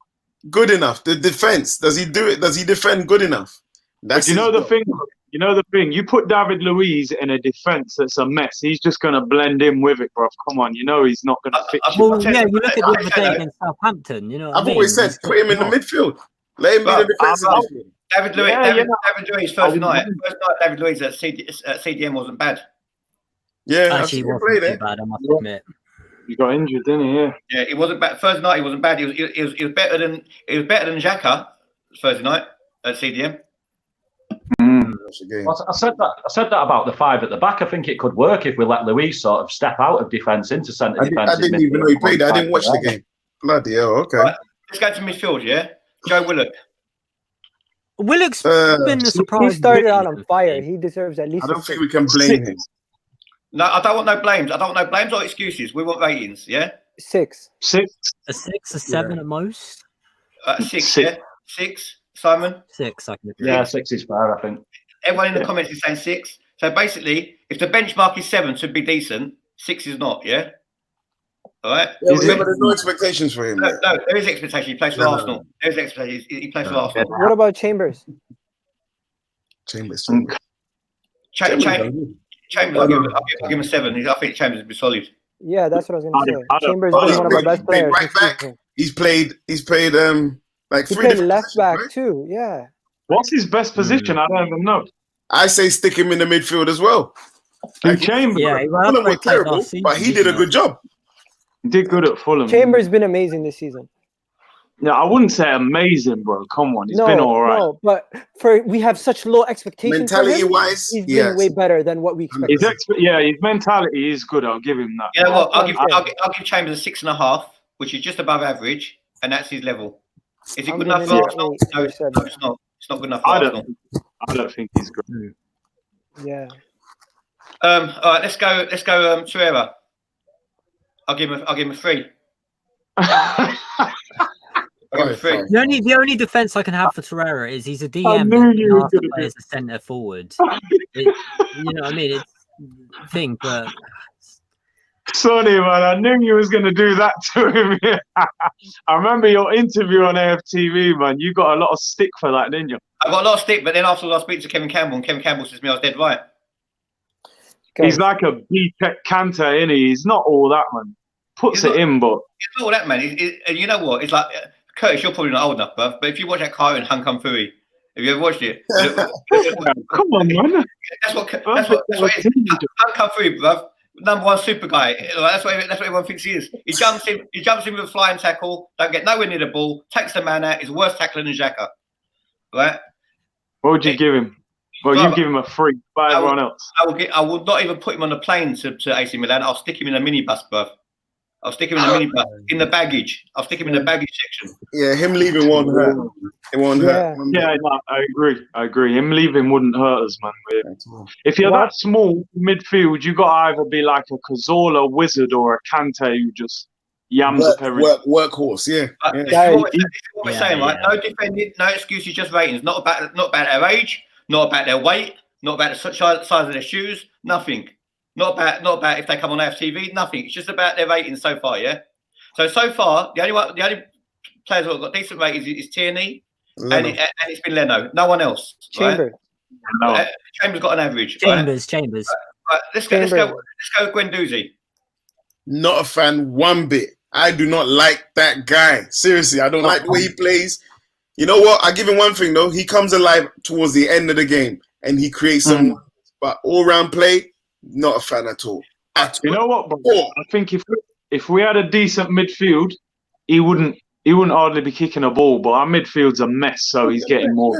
[SPEAKER 4] good enough? The defense, does he do it? Does he defend good enough?
[SPEAKER 5] But you know the thing. You know the thing. You put David Luiz in a defense that's a mess. He's just going to blend in with it, bro. Come on, you know he's not going to fit.
[SPEAKER 3] Well, yeah, you look at the other day against Southampton. You know, what
[SPEAKER 4] I've
[SPEAKER 3] I mean?
[SPEAKER 4] always said put him in the midfield. Let him be the defensive midfield.
[SPEAKER 1] David Luiz,
[SPEAKER 5] Yeah,
[SPEAKER 1] David Luiz first night, David Luiz at CDM wasn't bad.
[SPEAKER 4] Yeah,
[SPEAKER 3] Actually, he wasn't too bad, I must admit.
[SPEAKER 5] He got injured, didn't he? Yeah.
[SPEAKER 1] Yeah, he wasn't bad. First night he wasn't bad. He was better than Xhaka Thursday night at CDM.
[SPEAKER 6] Well, I said that about the 5 at the back. I think it could work if we let Luiz sort of step out of defence into centre defence.
[SPEAKER 4] I didn't even know he played. I didn't watch the game. Bloody hell, okay.
[SPEAKER 1] Right, let's go to midfield, yeah? Joe Willock.
[SPEAKER 3] Willock's been a surprise.
[SPEAKER 2] He started out on fire. He deserves at least
[SPEAKER 4] I don't think we can blame him.
[SPEAKER 1] No, I don't want no blames. I don't want no blames or excuses. We want ratings, yeah?
[SPEAKER 2] 6.
[SPEAKER 5] 6.
[SPEAKER 3] A 6, a 7 at most.
[SPEAKER 1] 6, yeah? 6, Simon?
[SPEAKER 3] 6, I can agree.
[SPEAKER 6] Yeah, 6 is fair, I think.
[SPEAKER 1] Everyone in the comments is saying 6. So basically, if the benchmark is 7 to be decent, 6 is not, yeah? All right?
[SPEAKER 4] Yeah, there's no expectations for him.
[SPEAKER 1] No, there is expectation. He plays for Arsenal. There is expectation. He plays for Arsenal.
[SPEAKER 2] What about Chambers?
[SPEAKER 4] Chambers.
[SPEAKER 1] Chambers, I'll give him a 7. I think Chambers will be solid.
[SPEAKER 2] Yeah, that's what I was going to say.
[SPEAKER 5] I don't-
[SPEAKER 2] Chambers is one of our best players.
[SPEAKER 4] Right back. He's played like
[SPEAKER 2] He
[SPEAKER 4] 3
[SPEAKER 2] played
[SPEAKER 4] different
[SPEAKER 2] left
[SPEAKER 4] positions,
[SPEAKER 2] back
[SPEAKER 4] right?
[SPEAKER 2] too. Yeah.
[SPEAKER 5] What's his best position? I don't even know.
[SPEAKER 4] I say stick him in the midfield as well.
[SPEAKER 5] In Chambers.
[SPEAKER 3] Yeah,
[SPEAKER 4] Fulham were terrible, but he did a good job.
[SPEAKER 5] He did good at Fulham.
[SPEAKER 2] Chambers been amazing this season.
[SPEAKER 5] Yeah, I wouldn't say amazing, bro. Come on, he's been all right.
[SPEAKER 2] No, but we have such low expectations.
[SPEAKER 4] Mentality-wise,
[SPEAKER 2] he's been way better than what we expected.
[SPEAKER 5] His mentality is good. I'll give him that.
[SPEAKER 1] You know what? I'll give Chambers a 6.5, which is just above average, and that's his level. Is it good enough for Arsenal? No, it's not. It's not good enough for Arsenal.
[SPEAKER 5] I don't think he's good.
[SPEAKER 2] Yeah.
[SPEAKER 1] All right, let's go. Torreira. I'll give him a 3. I'll give him a 3.
[SPEAKER 3] The only defense I can have for Torreira is he's a DM
[SPEAKER 5] knew you were
[SPEAKER 3] that
[SPEAKER 5] gonna
[SPEAKER 3] plays a centre forward. You know what I mean? thing, but
[SPEAKER 5] Sonny, man, I knew you was going to do that to him. I remember your interview on AFTV, man. You got a lot of stick for that, didn't you?
[SPEAKER 1] I got a lot of stick, but then afterwards I speak to Kevin Campbell, and Kevin Campbell says to me I was dead right.
[SPEAKER 5] He's like a B-Tech Canter, isn't he? He's not all that, man. Puts it in, but...
[SPEAKER 1] He's not all that, man. And you know what? It's like, Curtis, you're probably not old enough, bruv, but if you watch that cartoon, Hung Kung Fu, have you ever watched it?
[SPEAKER 5] Come on, man.
[SPEAKER 1] That's what it is. Hung Kung Fu, bruv. #1 super guy. That's what everyone thinks he is. He jumps in with a flying tackle, don't get nowhere near the ball, takes the man out, is worse tackler than Xhaka. Right?
[SPEAKER 5] What would you give him? Well, you give him a free by everyone else.
[SPEAKER 1] I would not even put him on the plane to AC Milan. I'll stick him in a minibus, bruv. I'll stick him in a minibus, in the baggage. I'll stick him in the baggage section.
[SPEAKER 4] Yeah, him leaving won't hurt. It won't hurt.
[SPEAKER 5] Yeah, no, I agree. Him leaving wouldn't hurt us, man. If you're that small midfield, you got to either be like a Cazorla wizard or a Kante who just yams up everything.
[SPEAKER 4] Workhorse, yeah.
[SPEAKER 1] This is what we're saying, right? No defending, no excuses, just ratings. Not about their age, not about their weight, not about the size of their shoes, nothing. Not about if they come on AFTV, nothing. It's just about their ratings so far, yeah? So far, the only players who have got decent ratings is Tierney, and it's been Leno. No one else.
[SPEAKER 2] Chambers.
[SPEAKER 1] Right? Chambers got an average.
[SPEAKER 3] Chambers.
[SPEAKER 1] Right, let's go with Guendouzi.
[SPEAKER 4] Not a fan one bit. I do not like that guy. Seriously, I don't like the way he plays. You know what? I give him one thing, though. He comes alive towards the end of the game, and he creates some... But all-round play, not a fan at all.
[SPEAKER 5] You know what, bro? I think if we had a decent midfield, he wouldn't hardly be kicking a ball. But our midfield's a mess, so he's getting more.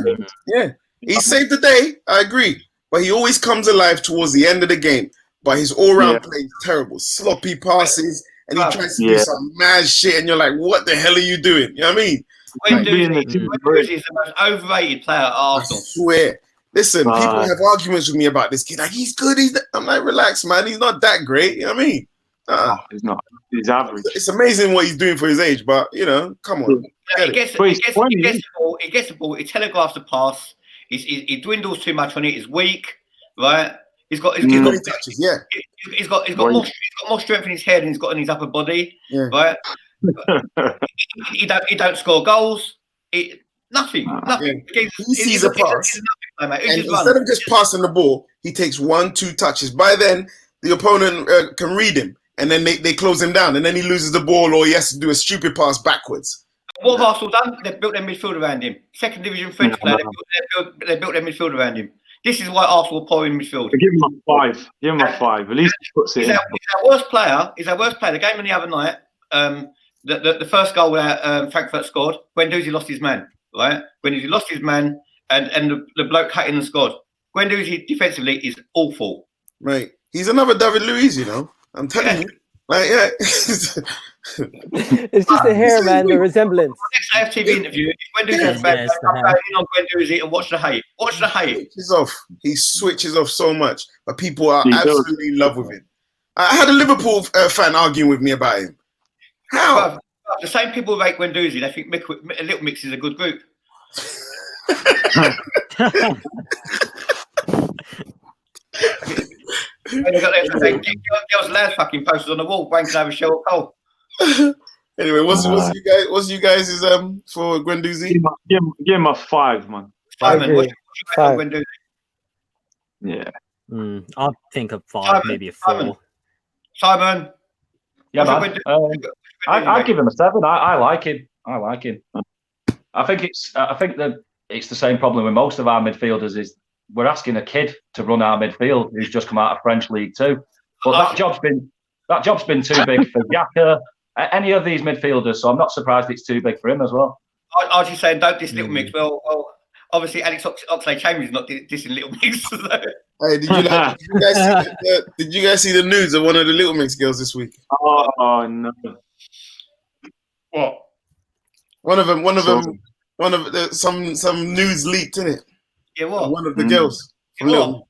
[SPEAKER 4] Yeah, he saved the day. I agree, but he always comes alive towards the end of the game. But his all-round play is terrible. Sloppy passes, and he tries to do some mad shit, and you're like, "What the hell are you doing?" You know what I mean?
[SPEAKER 1] Guendouzi is the most overrated player at Arsenal.
[SPEAKER 4] I swear. Listen, people have arguments with me about this kid. Like, he's good. I'm like, relax, man. He's not that great. You know what I mean?
[SPEAKER 5] He's not. He's average.
[SPEAKER 4] It's amazing what he's doing for his age, but, you know, come on.
[SPEAKER 1] He gets the ball. He telegraphs the pass. He dwindles too much on it. He's weak, right? He's got
[SPEAKER 4] touches, yeah.
[SPEAKER 1] He's got more strength in his head than he's got in his upper body, right? he don't score goals. Nothing.
[SPEAKER 4] He sees a pass, and instead of just passing the ball, he takes 1-2 touches. By then, the opponent can read him, and then they close him down, and then he loses the ball, or he has to do a stupid pass backwards.
[SPEAKER 1] What have Arsenal done? They've built their midfield around him. Second division French player. They built their midfield around him. This is why Arsenal are poor in midfield.
[SPEAKER 5] Give him a 5. Give him a 5. At least he puts it in.
[SPEAKER 1] He's our worst player. The game of the other night, the first goal where Frankfurt scored, Guendouzi lost his man. Right? Guendouzi lost his man, and the bloke cut in and scored. Guendouzi defensively is awful.
[SPEAKER 4] Right. He's another David Luiz, you know. I'm telling you. Like, yeah.
[SPEAKER 2] It's just the hair, man, the resemblance.
[SPEAKER 1] Next AFTV interview, if Guendouzi has bad, I'm going in on Guendouzi and watch the hate. Watch the hate.
[SPEAKER 4] He switches off so much, but people are absolutely in love with him. I had a Liverpool fan arguing with me about him. How?
[SPEAKER 1] The same people rate Guendouzi. They think Little Mix is a good group. There was lads fucking posters on the wall, wanking over shell of coal.
[SPEAKER 4] Anyway, what's you guys for Guendouzi?
[SPEAKER 5] Give him a 5, man.
[SPEAKER 1] Simon, what's your Guendouzi?
[SPEAKER 5] Yeah.
[SPEAKER 3] I think a 5, maybe a 4.
[SPEAKER 1] Simon.
[SPEAKER 6] Yeah, man. I give him a 7. I like him. I think it's the same problem with most of our midfielders is we're asking a kid to run our midfield who's just come out of French League 2. But that job's been too big for Xhaka, any of these midfielders. So I'm not surprised it's too big for him as well.
[SPEAKER 1] I was just saying, don't diss Little Mix. Well, obviously Alex Oxlade-Chamberlain is not dissing Little Mix. So.
[SPEAKER 4] Hey, did you guys see the nudes of one of the Little Mix girls this week?
[SPEAKER 5] Oh no!
[SPEAKER 1] What?
[SPEAKER 4] One of some nudes leaked, in it.
[SPEAKER 1] Yeah, what?
[SPEAKER 4] One of the girls.
[SPEAKER 1] What?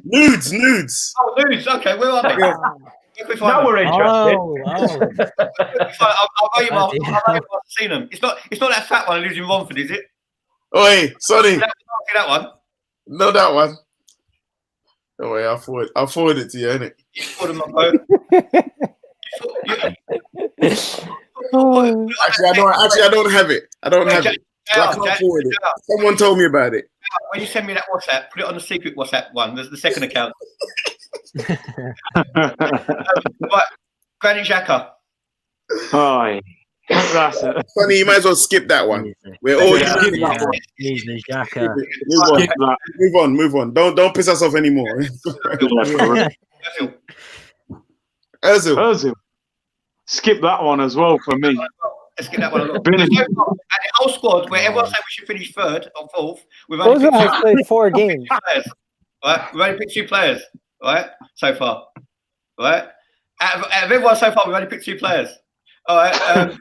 [SPEAKER 4] Nudes.
[SPEAKER 1] Oh, nudes. Okay, where are they?
[SPEAKER 6] Now we're interested.
[SPEAKER 1] I'll rate him I've seen them. It's not that fat one who lives in Romford, is it?
[SPEAKER 4] Oh, hey, sorry.
[SPEAKER 1] That one.
[SPEAKER 4] No, that one. Don't worry, I'll forward it to you, innit?
[SPEAKER 1] You put them on both.
[SPEAKER 4] Actually, I don't have it. I don't have it. So I can't forward it. Someone told me about it.
[SPEAKER 1] When you send me that WhatsApp, put it on the secret WhatsApp one. There's the second account. Right, Granit Xhaka.
[SPEAKER 5] Oh, that's it.
[SPEAKER 4] Funny, you might as well skip that one. We're all skipping that one.
[SPEAKER 3] Jesus, Xhaka.
[SPEAKER 4] Move on. Don't piss us off anymore.
[SPEAKER 1] Ozil.
[SPEAKER 5] Skip that one as well for me.
[SPEAKER 1] Let's get that one. And the whole squad, where everyone said we should finish third or fourth, we've only
[SPEAKER 2] Ozil has played 4 games.
[SPEAKER 1] Right? We've only picked 2 players, right? So far, right? Out of everyone so far, we've only picked 2 players. All right.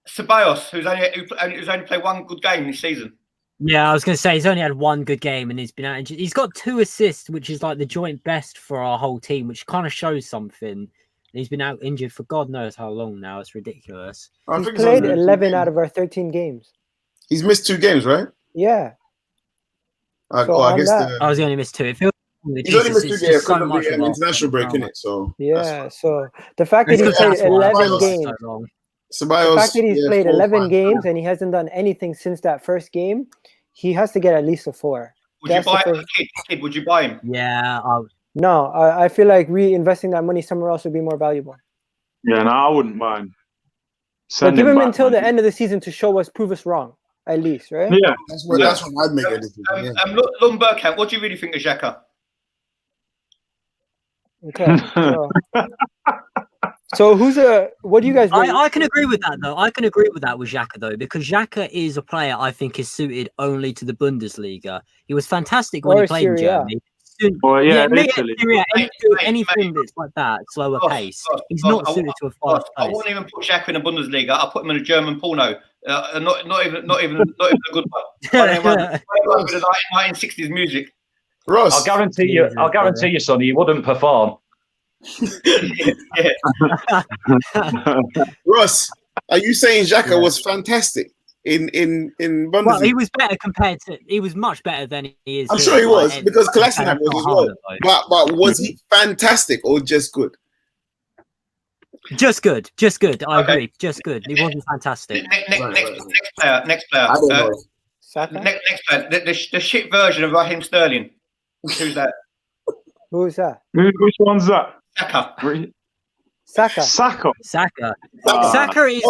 [SPEAKER 1] Ceballos, who's only played 1 good game this season.
[SPEAKER 3] Yeah, I was going to say he's only had 1 good game and he's been out injured. He's got 2 assists, which is like the joint best for our whole team, which kind of shows something. He's been out injured for God knows how long now. It's ridiculous.
[SPEAKER 2] He's played 11 out of our 13 games.
[SPEAKER 4] He's missed 2 games, right?
[SPEAKER 2] Yeah.
[SPEAKER 4] I guess
[SPEAKER 3] he's only missed 2. It feels
[SPEAKER 4] he's only missed 2 games because of the international break, innit? So
[SPEAKER 2] yeah. So the fact that he's played 11 games.
[SPEAKER 4] Ceballos,
[SPEAKER 2] the fact that he's played 11 games and he hasn't done anything since that first game, he has to get at least a 4.
[SPEAKER 1] Would you buy him? Kid, would you buy him?
[SPEAKER 3] Yeah.
[SPEAKER 2] No, I feel like reinvesting that money somewhere else would be more valuable.
[SPEAKER 5] Yeah, no, I wouldn't mind.
[SPEAKER 2] But give him until the end of the season to prove us wrong, at least, right?
[SPEAKER 5] Yeah,
[SPEAKER 4] that's when I'd make a decision.
[SPEAKER 1] Lumberkamp, what do you really think of Xhaka?
[SPEAKER 2] Okay. So what do you guys?
[SPEAKER 3] I can agree with that though. I can agree with that with Xhaka though, because Xhaka is a player I think is suited only to the Bundesliga. He was fantastic when he played in Germany. Anything that's like that, slower pace. He's not suited to a fast pace.
[SPEAKER 1] I won't even put Xhaka in the Bundesliga. I'll put him in a German porno. Not even a good one. With the 1960s music.
[SPEAKER 4] Ross,
[SPEAKER 6] I'll guarantee you, Sonny, you wouldn't perform.
[SPEAKER 4] Ross, are you saying Xhaka was fantastic in Bundesliga?
[SPEAKER 3] Well, he was better he was much better than he is.
[SPEAKER 4] I'm sure he was because Kolasinac was as well. But was he fantastic or just good?
[SPEAKER 3] Just good. I agree. Just good. He wasn't fantastic.
[SPEAKER 1] Next player.
[SPEAKER 4] I don't know.
[SPEAKER 1] Next player. The shit version of Raheem Sterling. Who's that?
[SPEAKER 2] Who's that?
[SPEAKER 5] Which one's that?
[SPEAKER 2] Saka.
[SPEAKER 3] Saka is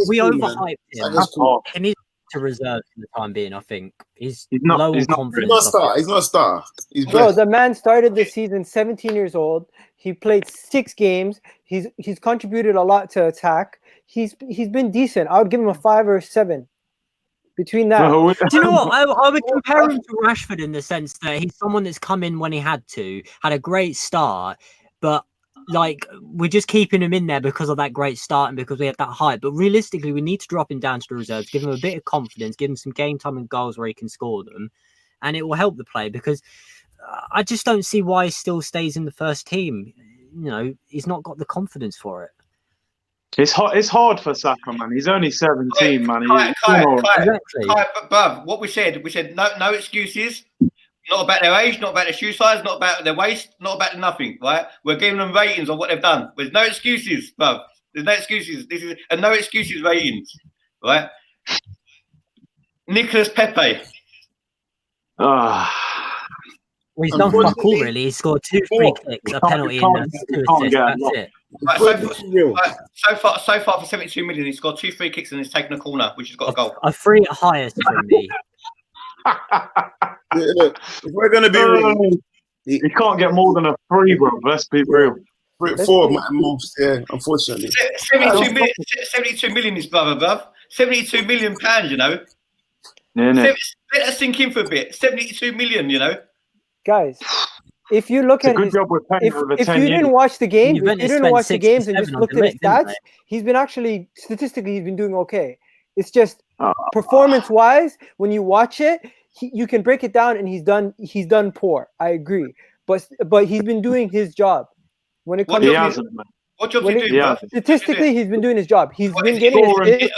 [SPEAKER 3] we overhyped him.
[SPEAKER 4] Cool.
[SPEAKER 3] He needs to reserve for the time being. I think he's
[SPEAKER 5] not
[SPEAKER 3] confidence.
[SPEAKER 4] He's not a star.
[SPEAKER 2] Bro, the man started the season 17 years old. He played 6 games. He's contributed a lot to attack. He's been decent. I would give him a 5 or 7. Between that,
[SPEAKER 3] do you know what? I would compare him to Rashford in the sense that he's someone that's come in when he had a great start, but like we're just keeping him in there because of that great start and because we have that hype. But realistically, we need to drop him down to the reserves, give him a bit of confidence, give him some game time and goals where he can score them, and it will help the play because I just don't see why he still stays in the first team. You know, he's not got the confidence for it.
[SPEAKER 5] It's hard for Saka, man. He's only 17, man.
[SPEAKER 1] But what we said no excuses. Not about their age, not about their shoe size, not about their waist, not about nothing, right? We're giving them ratings on what they've done. There's no excuses, bruv. There's no excuses. This is a no excuses ratings, right? Nicolas Pepe.
[SPEAKER 3] Well, he's done fuck all, really. He scored 2 free kicks, a penalty, and 2 assists. That's it.
[SPEAKER 1] So far for 72 million, he's scored 2 free kicks and he's taken a corner, which has got a goal.
[SPEAKER 3] A free at highest from me.
[SPEAKER 4] If we're going to be real,
[SPEAKER 5] he can't get more than a 3, bro. Let's be real.
[SPEAKER 4] 4 at most, yeah, unfortunately.
[SPEAKER 1] 72 million is bruv. 72 million pounds, you know. Let us sink in for a bit. 72 million, you know.
[SPEAKER 2] Guys, if you look at
[SPEAKER 5] if
[SPEAKER 2] you didn't watch the games, and just looked at his stats, he's been doing okay. It's just performance-wise, when you watch it, you can break it down, and he's done poor. I agree, but he's been doing his job. When it comes
[SPEAKER 1] What job's he doing?
[SPEAKER 5] Yeah.
[SPEAKER 1] Bruv?
[SPEAKER 2] Statistically, he's been doing his job. He's
[SPEAKER 1] What
[SPEAKER 2] been
[SPEAKER 1] is he
[SPEAKER 2] getting
[SPEAKER 5] scoring?
[SPEAKER 2] his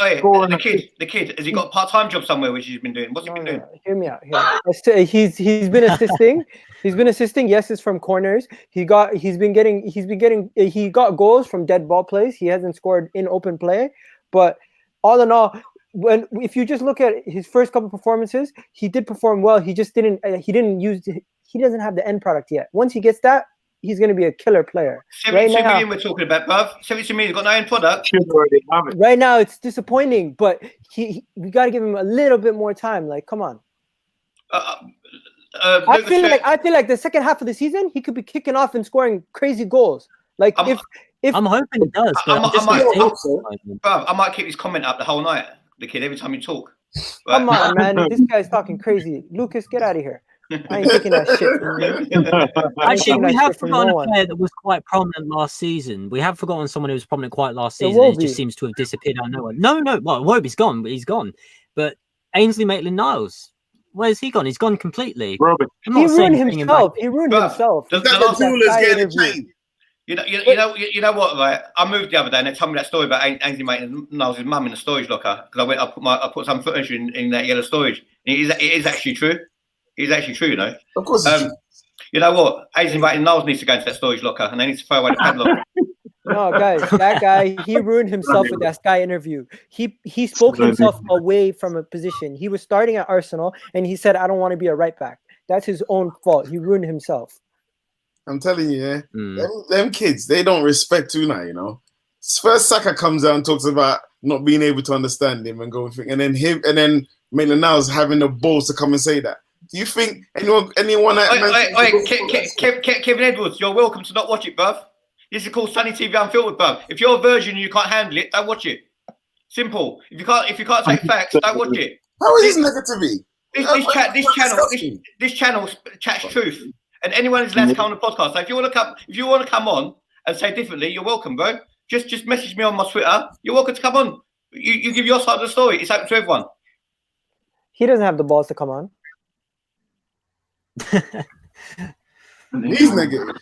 [SPEAKER 1] The kid, has he got a part-time job somewhere which he's been doing? What's he been doing?
[SPEAKER 2] Hear me out. He's been assisting. He's been assisting. Yes, it's from corners. He got goals from dead ball plays. He hasn't scored in open play, but all in all, if you just look at his first couple performances, he did perform well. He just didn't. He doesn't have the end product yet. Once he gets that, he's going to be a killer player.
[SPEAKER 1] 72 million we're talking about, bruv. 72 million, he's got no end product.
[SPEAKER 5] Should already have it.
[SPEAKER 2] Right now, it's disappointing, but we got to give him a little bit more time. Like, come on. I feel like the second half of the season, he could be kicking off and scoring crazy goals. Like if
[SPEAKER 3] I'm hoping it does.
[SPEAKER 1] I might keep this comment up the whole night. The kid, every time you talk. Right?
[SPEAKER 2] Come on, man, this guy's talking crazy. Lucas, get out of here. I ain't taking that shit.
[SPEAKER 3] Actually, we have forgotten a player that was quite prominent last season. We have forgotten someone who was prominent quite last season. It just seems to have disappeared out of nowhere. No. Well, Wobie's gone, but he's gone. But Ainsley Maitland-Niles, where's he gone? He's gone completely.
[SPEAKER 2] He ruined himself. He ruined himself.
[SPEAKER 1] You know what, right? I moved the other day and they told me that story about Ainsley Maitland-Niles' mum in the storage locker because I put some footage in that yellow storage. And it is actually true. It's actually true, you know.
[SPEAKER 4] Of course.
[SPEAKER 1] You know what? Ainsley Maitland-Niles needs to go into that storage locker and they need to throw away the padlock.
[SPEAKER 2] No, guys, that guy, he ruined himself with that Sky interview. He spoke himself away from a position. He was starting at Arsenal and he said, I don't want to be a right back. That's his own fault. He ruined himself.
[SPEAKER 4] I'm telling you, them kids, they don't respect Unai, you know. First Saka comes out and talks about not being able to understand him and going, and then Maitland-Niles having the balls to come and say that. Do you think anyone
[SPEAKER 1] Kevin Edwards, you're welcome to not watch it, bruv. This is called Sunny TV Unfiltered, bruv. If you're a virgin and you can't handle it, don't watch it. Simple. If you can't take facts, don't watch it.
[SPEAKER 4] How is this negativity?
[SPEAKER 1] This channel chats truth. And anyone is allowed to come on the podcast. So if you want to come on and say differently, you're welcome, bro. Just message me on my Twitter. You're welcome to come on. You give your side of the story. It's open to everyone.
[SPEAKER 2] He doesn't have the balls to come on.
[SPEAKER 4] He's negative.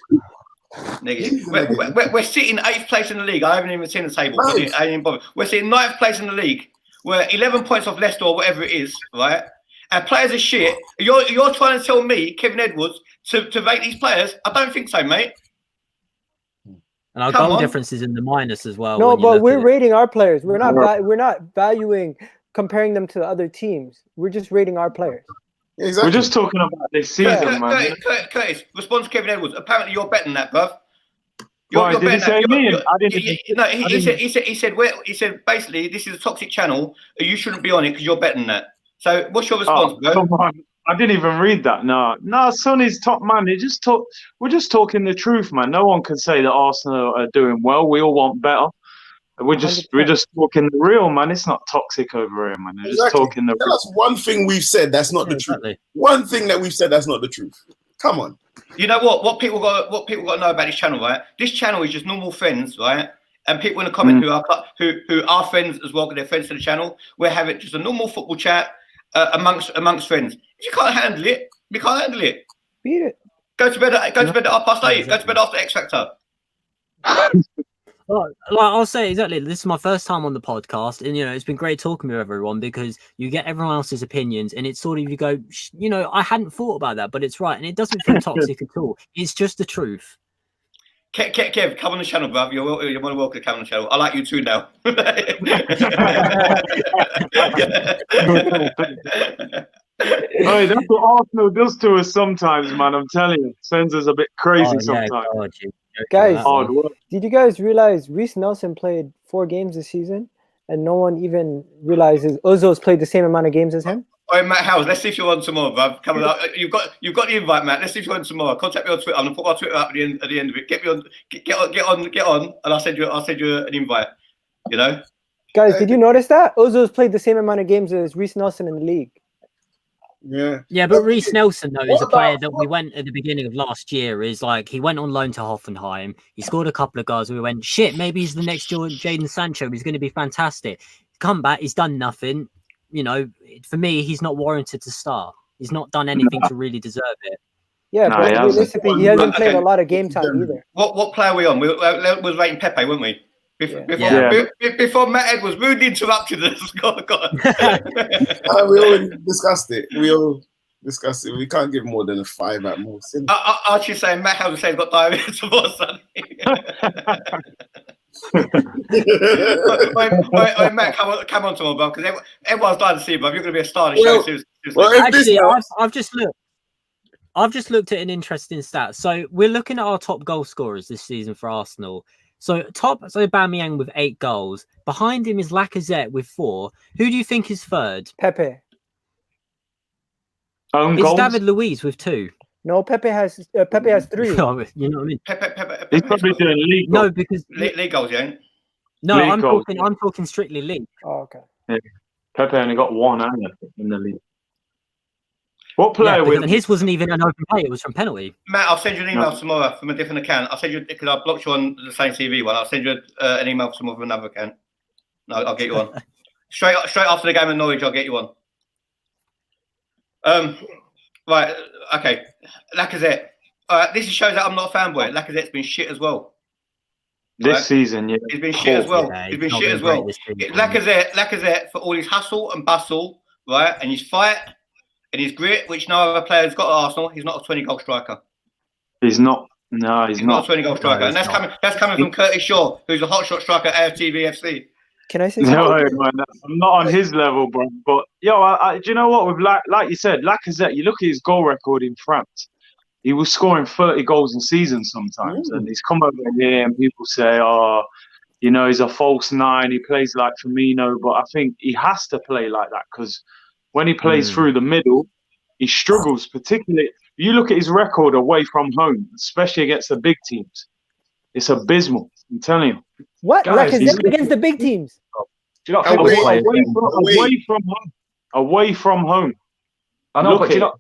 [SPEAKER 1] We're sitting 8th place in the league. I haven't even seen the table. I ain't even bothered. We're sitting 9th place in the league. We're 11 points off Leicester or whatever it is, right? And players are shit. You're trying to tell me, Kevin Edwards, to rate these players? I don't think so, mate.
[SPEAKER 3] And our goal difference is in the minus as well.
[SPEAKER 2] No, but we're rating our players. We're not valuing comparing them to the other teams. We're just rating our players.
[SPEAKER 5] Exactly. We're just talking about this season, man.
[SPEAKER 1] Curtis, respond to Kevin Edwards. Apparently, you're better than that, bruv.
[SPEAKER 5] Why did he say me?
[SPEAKER 1] He said basically this is a toxic channel. You shouldn't be on it because you're better than that. So what's your response, bro?
[SPEAKER 5] Come on. I didn't even read that. No, Sonny's top man. We're just talking the truth, man. No one can say that Arsenal are doing well. We all want better. We're just talking the real, man. It's not toxic over here, man. We're just talking the real.
[SPEAKER 4] Tell us one thing we've said that's not the truth. One thing that we've said that's not the truth. Come on.
[SPEAKER 1] You know what people got to know about this channel, right? This channel is just normal friends, right? And people in the comment who are friends as well, because they're friends to the channel. We're having just a normal football chat amongst friends. If you can't handle it, you can't handle it.
[SPEAKER 2] Beat it.
[SPEAKER 1] Go to bed at 8:30. Go to bed after X Factor.
[SPEAKER 3] Like I'll say exactly. This is my first time on the podcast, and it's been great talking with everyone because you get everyone else's opinions, and it's sort of you go, I hadn't thought about that, but it's right, and it doesn't feel toxic at all. It's just the truth.
[SPEAKER 1] Kev, come on the channel, bruv. You're more than welcome to come on the channel. I like you too now.
[SPEAKER 5] Hey, that's what Arsenal does to us sometimes, man. I'm telling you, sends us a bit crazy sometimes.
[SPEAKER 3] God,
[SPEAKER 2] guys, did you guys realize Reece Nelson played 4 games this season, and no one even realizes Ozil's played the same amount of games as him?
[SPEAKER 1] All right, Matt Howes, let's see if you're on some more, bruv. Come on, you've got the invite, Matt. Let's see if you're on some more. Contact me on Twitter. I'm gonna put my Twitter up at the end of it. Get on, and I'll send you an invite. You know,
[SPEAKER 2] guys, did you notice that Ozil's played the same amount of games as Reece Nelson in the league?
[SPEAKER 3] Yeah, but Reece Nelson though is a player that we went at the beginning of last year. Is like he went on loan to Hoffenheim. He scored a couple of goals. We went shit. Maybe he's the next Jadon Sancho. He's going to be fantastic. Come back. He's done nothing. For me, he's not warranted to start. He's not done anything to really deserve it.
[SPEAKER 2] Yeah,
[SPEAKER 5] No,
[SPEAKER 2] but
[SPEAKER 5] he hasn't.
[SPEAKER 2] realistically, he hasn't played
[SPEAKER 1] Okay.
[SPEAKER 2] a lot of game time either.
[SPEAKER 1] What player are we on? We was rating Pepe, weren't we? Before Matt Edwards rudely interrupted us. God.
[SPEAKER 4] We all discussed it. We can't give more than a 5 at most.
[SPEAKER 1] Archie saying Matt Howard saying got diabetes or something. Wait, Matt, come on tomorrow, bro, because everyone's dying to see you, bro. You're going to be a star in the show. Seriously.
[SPEAKER 3] Actually, I've just looked at an interesting stat. So we're looking at our top goal scorers this season for Arsenal. So Aubameyang with 8 goals. Behind him is Lacazette with 4. Who do you think is third?
[SPEAKER 2] Pepe.
[SPEAKER 5] Own
[SPEAKER 3] It's
[SPEAKER 5] goals?
[SPEAKER 3] David Luiz with 2.
[SPEAKER 2] No, Pepe has 3.
[SPEAKER 3] You know what I mean?
[SPEAKER 1] Pepe,
[SPEAKER 5] He's probably doing league goals.
[SPEAKER 3] No, because
[SPEAKER 1] league goals, yeah.
[SPEAKER 3] no,
[SPEAKER 5] League
[SPEAKER 3] I'm
[SPEAKER 5] goals.
[SPEAKER 3] talking strictly league.
[SPEAKER 2] Oh, okay.
[SPEAKER 5] Yeah. Pepe only got 1 in the league. What player
[SPEAKER 3] Yeah,
[SPEAKER 5] with
[SPEAKER 3] and his wasn't even an open play; it was from penalty.
[SPEAKER 1] Matt, I'll send you an email tomorrow from a different account. I'll send you because I blocked you on the same TV one. I'll send you an email from another account. No, I'll get you on straight after the game in Norwich. I'll get you on. Right, okay. Lacazette. This shows that I'm not a fanboy. Lacazette's been shit as well.
[SPEAKER 5] this season? Yeah,
[SPEAKER 1] He's been shit as well.
[SPEAKER 3] Yeah,
[SPEAKER 1] He's been
[SPEAKER 3] not
[SPEAKER 1] shit
[SPEAKER 3] been
[SPEAKER 1] as well.
[SPEAKER 3] great this season.
[SPEAKER 1] Lacazette for all his hustle and bustle, right, and his fight and his grit, which no other player's got at Arsenal. He's not a 20-goal striker.
[SPEAKER 5] he's not. No, he's
[SPEAKER 1] Not
[SPEAKER 5] not.
[SPEAKER 1] a 20-goal striker,
[SPEAKER 3] No,
[SPEAKER 1] and
[SPEAKER 3] he's
[SPEAKER 1] that's coming from Curtis Shaw, who's a hot shot striker at AFTVFC.
[SPEAKER 2] Can I say
[SPEAKER 5] No,
[SPEAKER 2] something?
[SPEAKER 5] man, I'm not on his level, bro. But do you know what? With like you said, Lacazette, you look at his goal record in France. He was scoring 30 goals in seasons sometimes, and he's come over here, and people say, "Oh, you know, he's a false 9. He plays like Firmino." But I think he has to play like that because when he plays through the middle, he struggles. Particularly, you look at his record away from home, especially against the big teams. It's abysmal. I'm telling you.
[SPEAKER 2] What?
[SPEAKER 6] Guys,
[SPEAKER 2] Lacazette against the big teams?
[SPEAKER 6] Do you not think
[SPEAKER 4] Away-
[SPEAKER 6] the players?
[SPEAKER 5] Away from home.
[SPEAKER 6] I know,
[SPEAKER 5] Look
[SPEAKER 6] but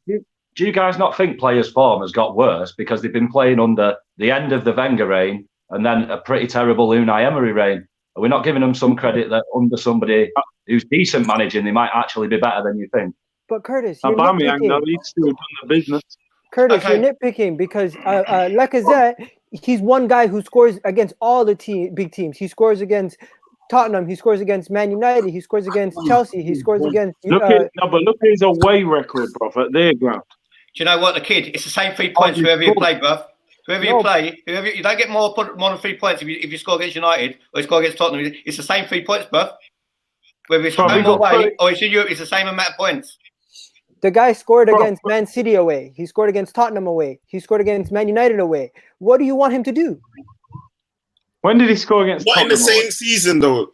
[SPEAKER 6] do you guys not think players' form has got worse because they've been playing under the end of the Wenger reign and then a pretty terrible Unai Emery reign? Are we not giving them some credit that under somebody who's decent managing, they might actually be better than you think?
[SPEAKER 2] But Curtis, you're
[SPEAKER 5] Aubameyang,
[SPEAKER 2] nitpicking.
[SPEAKER 5] though, he's still doing the business.
[SPEAKER 2] Curtis,
[SPEAKER 1] Okay.
[SPEAKER 2] you're nitpicking because Lacazette, he's one guy who scores against all the big teams. He scores against Tottenham. He scores against Man United. He scores against Chelsea. He scores against.
[SPEAKER 5] Look at his away record, bro, at their ground.
[SPEAKER 1] Do you know what, the kid? It's the same 3 points whoever you play, bruv. Whoever you play, you don't get more than 3 points if you score against United or you score against Tottenham. It's the same 3 points, bruv. Whether it's home or away or it's in Europe, it's the same amount of points.
[SPEAKER 2] The guy scored against Man City away. He scored against Tottenham away. He scored against Man United away. What do you want him to do?
[SPEAKER 5] When did he score against
[SPEAKER 4] Not
[SPEAKER 5] Tottenham?
[SPEAKER 4] in the same season though.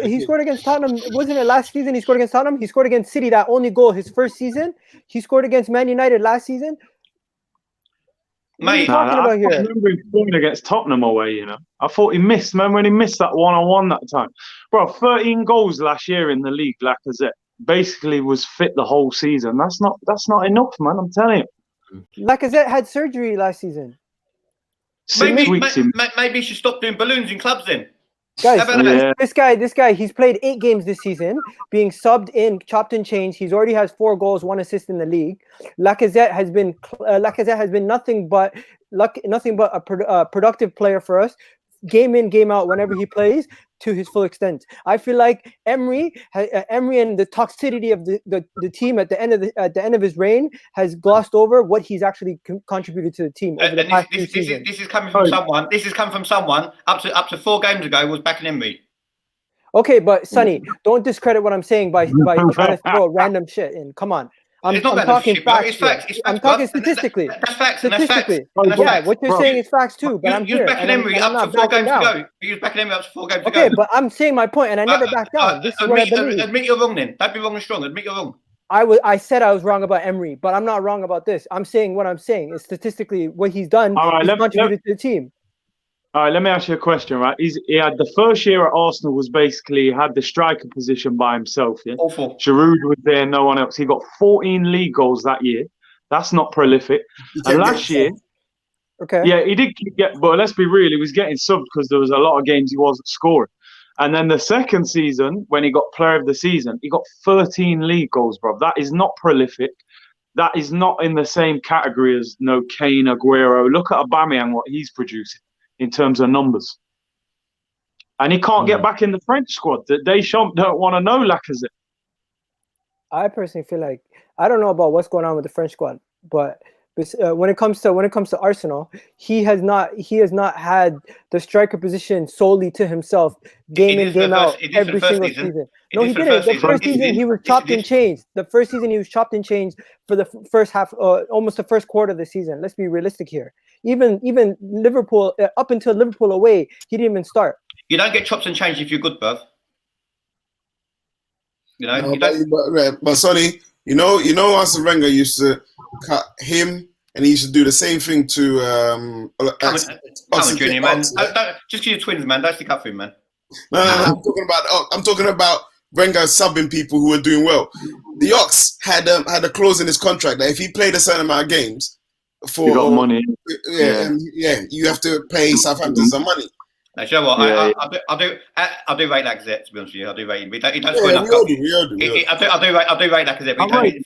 [SPEAKER 2] He scored against Tottenham. Wasn't it last season? He scored against Tottenham. He scored against City. That only goal his first season. He scored against Man United last season. What are you talking about here?
[SPEAKER 5] I remember him scoring against Tottenham away. You know, I thought he missed. Remember when he missed that 1-on-1 that time, bro? 13 goals last year in the league. Lacazette basically was fit the whole season. That's not enough, man. I'm telling you.
[SPEAKER 2] Lacazette had surgery last season.
[SPEAKER 1] Maybe you should stop doing balloons in clubs then.
[SPEAKER 2] Guys,
[SPEAKER 5] Yeah.
[SPEAKER 2] this guy, he's played 8 games this season, being subbed in, chopped and changed. He's already has 4 goals, 1 assist in the league. Lacazette has been nothing but a productive player for us, game in, game out, whenever he plays to his full extent. I feel like Emery and the toxicity of the team at the end of his reign has glossed over what he's actually contributed to the team over the past 2 seasons.
[SPEAKER 1] This is coming from someone. This is coming from someone up to 4 games ago was backing Emery.
[SPEAKER 2] Okay, but Sonny, don't discredit what I'm saying by trying to throw random shit in. Come on. I'm talking facts.
[SPEAKER 1] It's facts.
[SPEAKER 2] I'm talking statistically.
[SPEAKER 1] That's facts.
[SPEAKER 2] Statistically.
[SPEAKER 1] That's
[SPEAKER 2] Yeah,
[SPEAKER 1] facts.
[SPEAKER 2] what you're saying is facts too, but I'm
[SPEAKER 1] You
[SPEAKER 2] here.
[SPEAKER 1] was backing Emery up to 4 games to go. You was backing Emery up to 4 games to go.
[SPEAKER 2] Okay, but I'm saying my point, and I never backed down. This is what I believe.
[SPEAKER 1] Admit you're wrong then. Don't be wrong and strong. Admit you're wrong.
[SPEAKER 2] I said I was wrong about Emery, but I'm not wrong about this. I'm saying what I'm saying is statistically what he's done. He's contributed to the team.
[SPEAKER 5] All right, let me ask you a question, right? He had the first year at Arsenal was basically had the striker position by himself. Yeah,
[SPEAKER 1] awful.
[SPEAKER 5] Giroud was there, no one else. He got 14 league goals that year. That's not prolific. And last year,
[SPEAKER 2] okay,
[SPEAKER 5] yeah, he did get. But let's be real, he was getting subbed because there was a lot of games he wasn't scoring. And then the second season, when he got Player of the Season, he got 13 league goals, bro. That is not prolific. that is not in the same category as Kane, Aguero. Look at Aubameyang, what he's producing in terms of numbers. And he can't get back in the French squad. The Deschamps don't want to know Lacazette.
[SPEAKER 2] I personally feel like, I don't know about what's going on with the French squad, but when it comes to Arsenal, he has not had the striker position solely to himself, game in, game out, every single season. No, he didn't. The first season he was chopped and changed. The first season he was chopped and changed for the first half, almost the first quarter of the season. Let's be realistic here. Even Liverpool, up until Liverpool away, he didn't even start.
[SPEAKER 1] You don't get chopped and changed if you're good, bruv. You know,
[SPEAKER 4] but Sonny, you know, Arsene Wenger used to cut him, and he used to do the same thing to
[SPEAKER 1] Come on, Junior, man. Just because you're twins, man. Don't stick up for him, man.
[SPEAKER 4] No. I'm talking about Wenger subbing people who were doing well. The Ox had a clause in his contract that if he played a certain amount of games,
[SPEAKER 5] you got money.
[SPEAKER 4] Yeah, you have to pay Southampton some money.
[SPEAKER 1] No, you know what? I do rate Lacazette, to be honest with you. I do rate him. He don't score enough goals. I do rate Lacazette.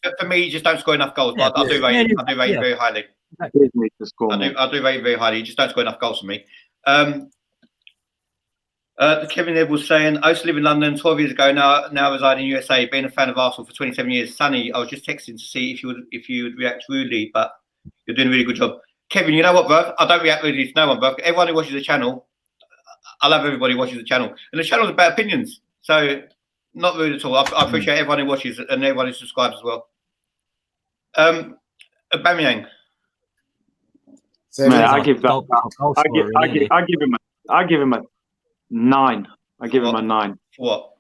[SPEAKER 1] But for me, he just don't score enough goals. But I do rate him very highly. I do rate him very highly. He just don't score enough goals for me. Kevin Ed was saying, I used to live in London 12 years ago. Now reside in USA. Being a fan of Arsenal for 27 years. Sonny, I was just texting to see if you would react rudely, but you're doing a really good job. Kevin, you know what, bro? I don't react rudely to no one, bro. Everyone who watches the channel, I love everybody who watches the channel. And the channel's about opinions. So, not rude at all. I appreciate everyone who watches and everyone who subscribes as well. Aubameyang.
[SPEAKER 5] Man, I give him a 9. I give him a 9.
[SPEAKER 1] What?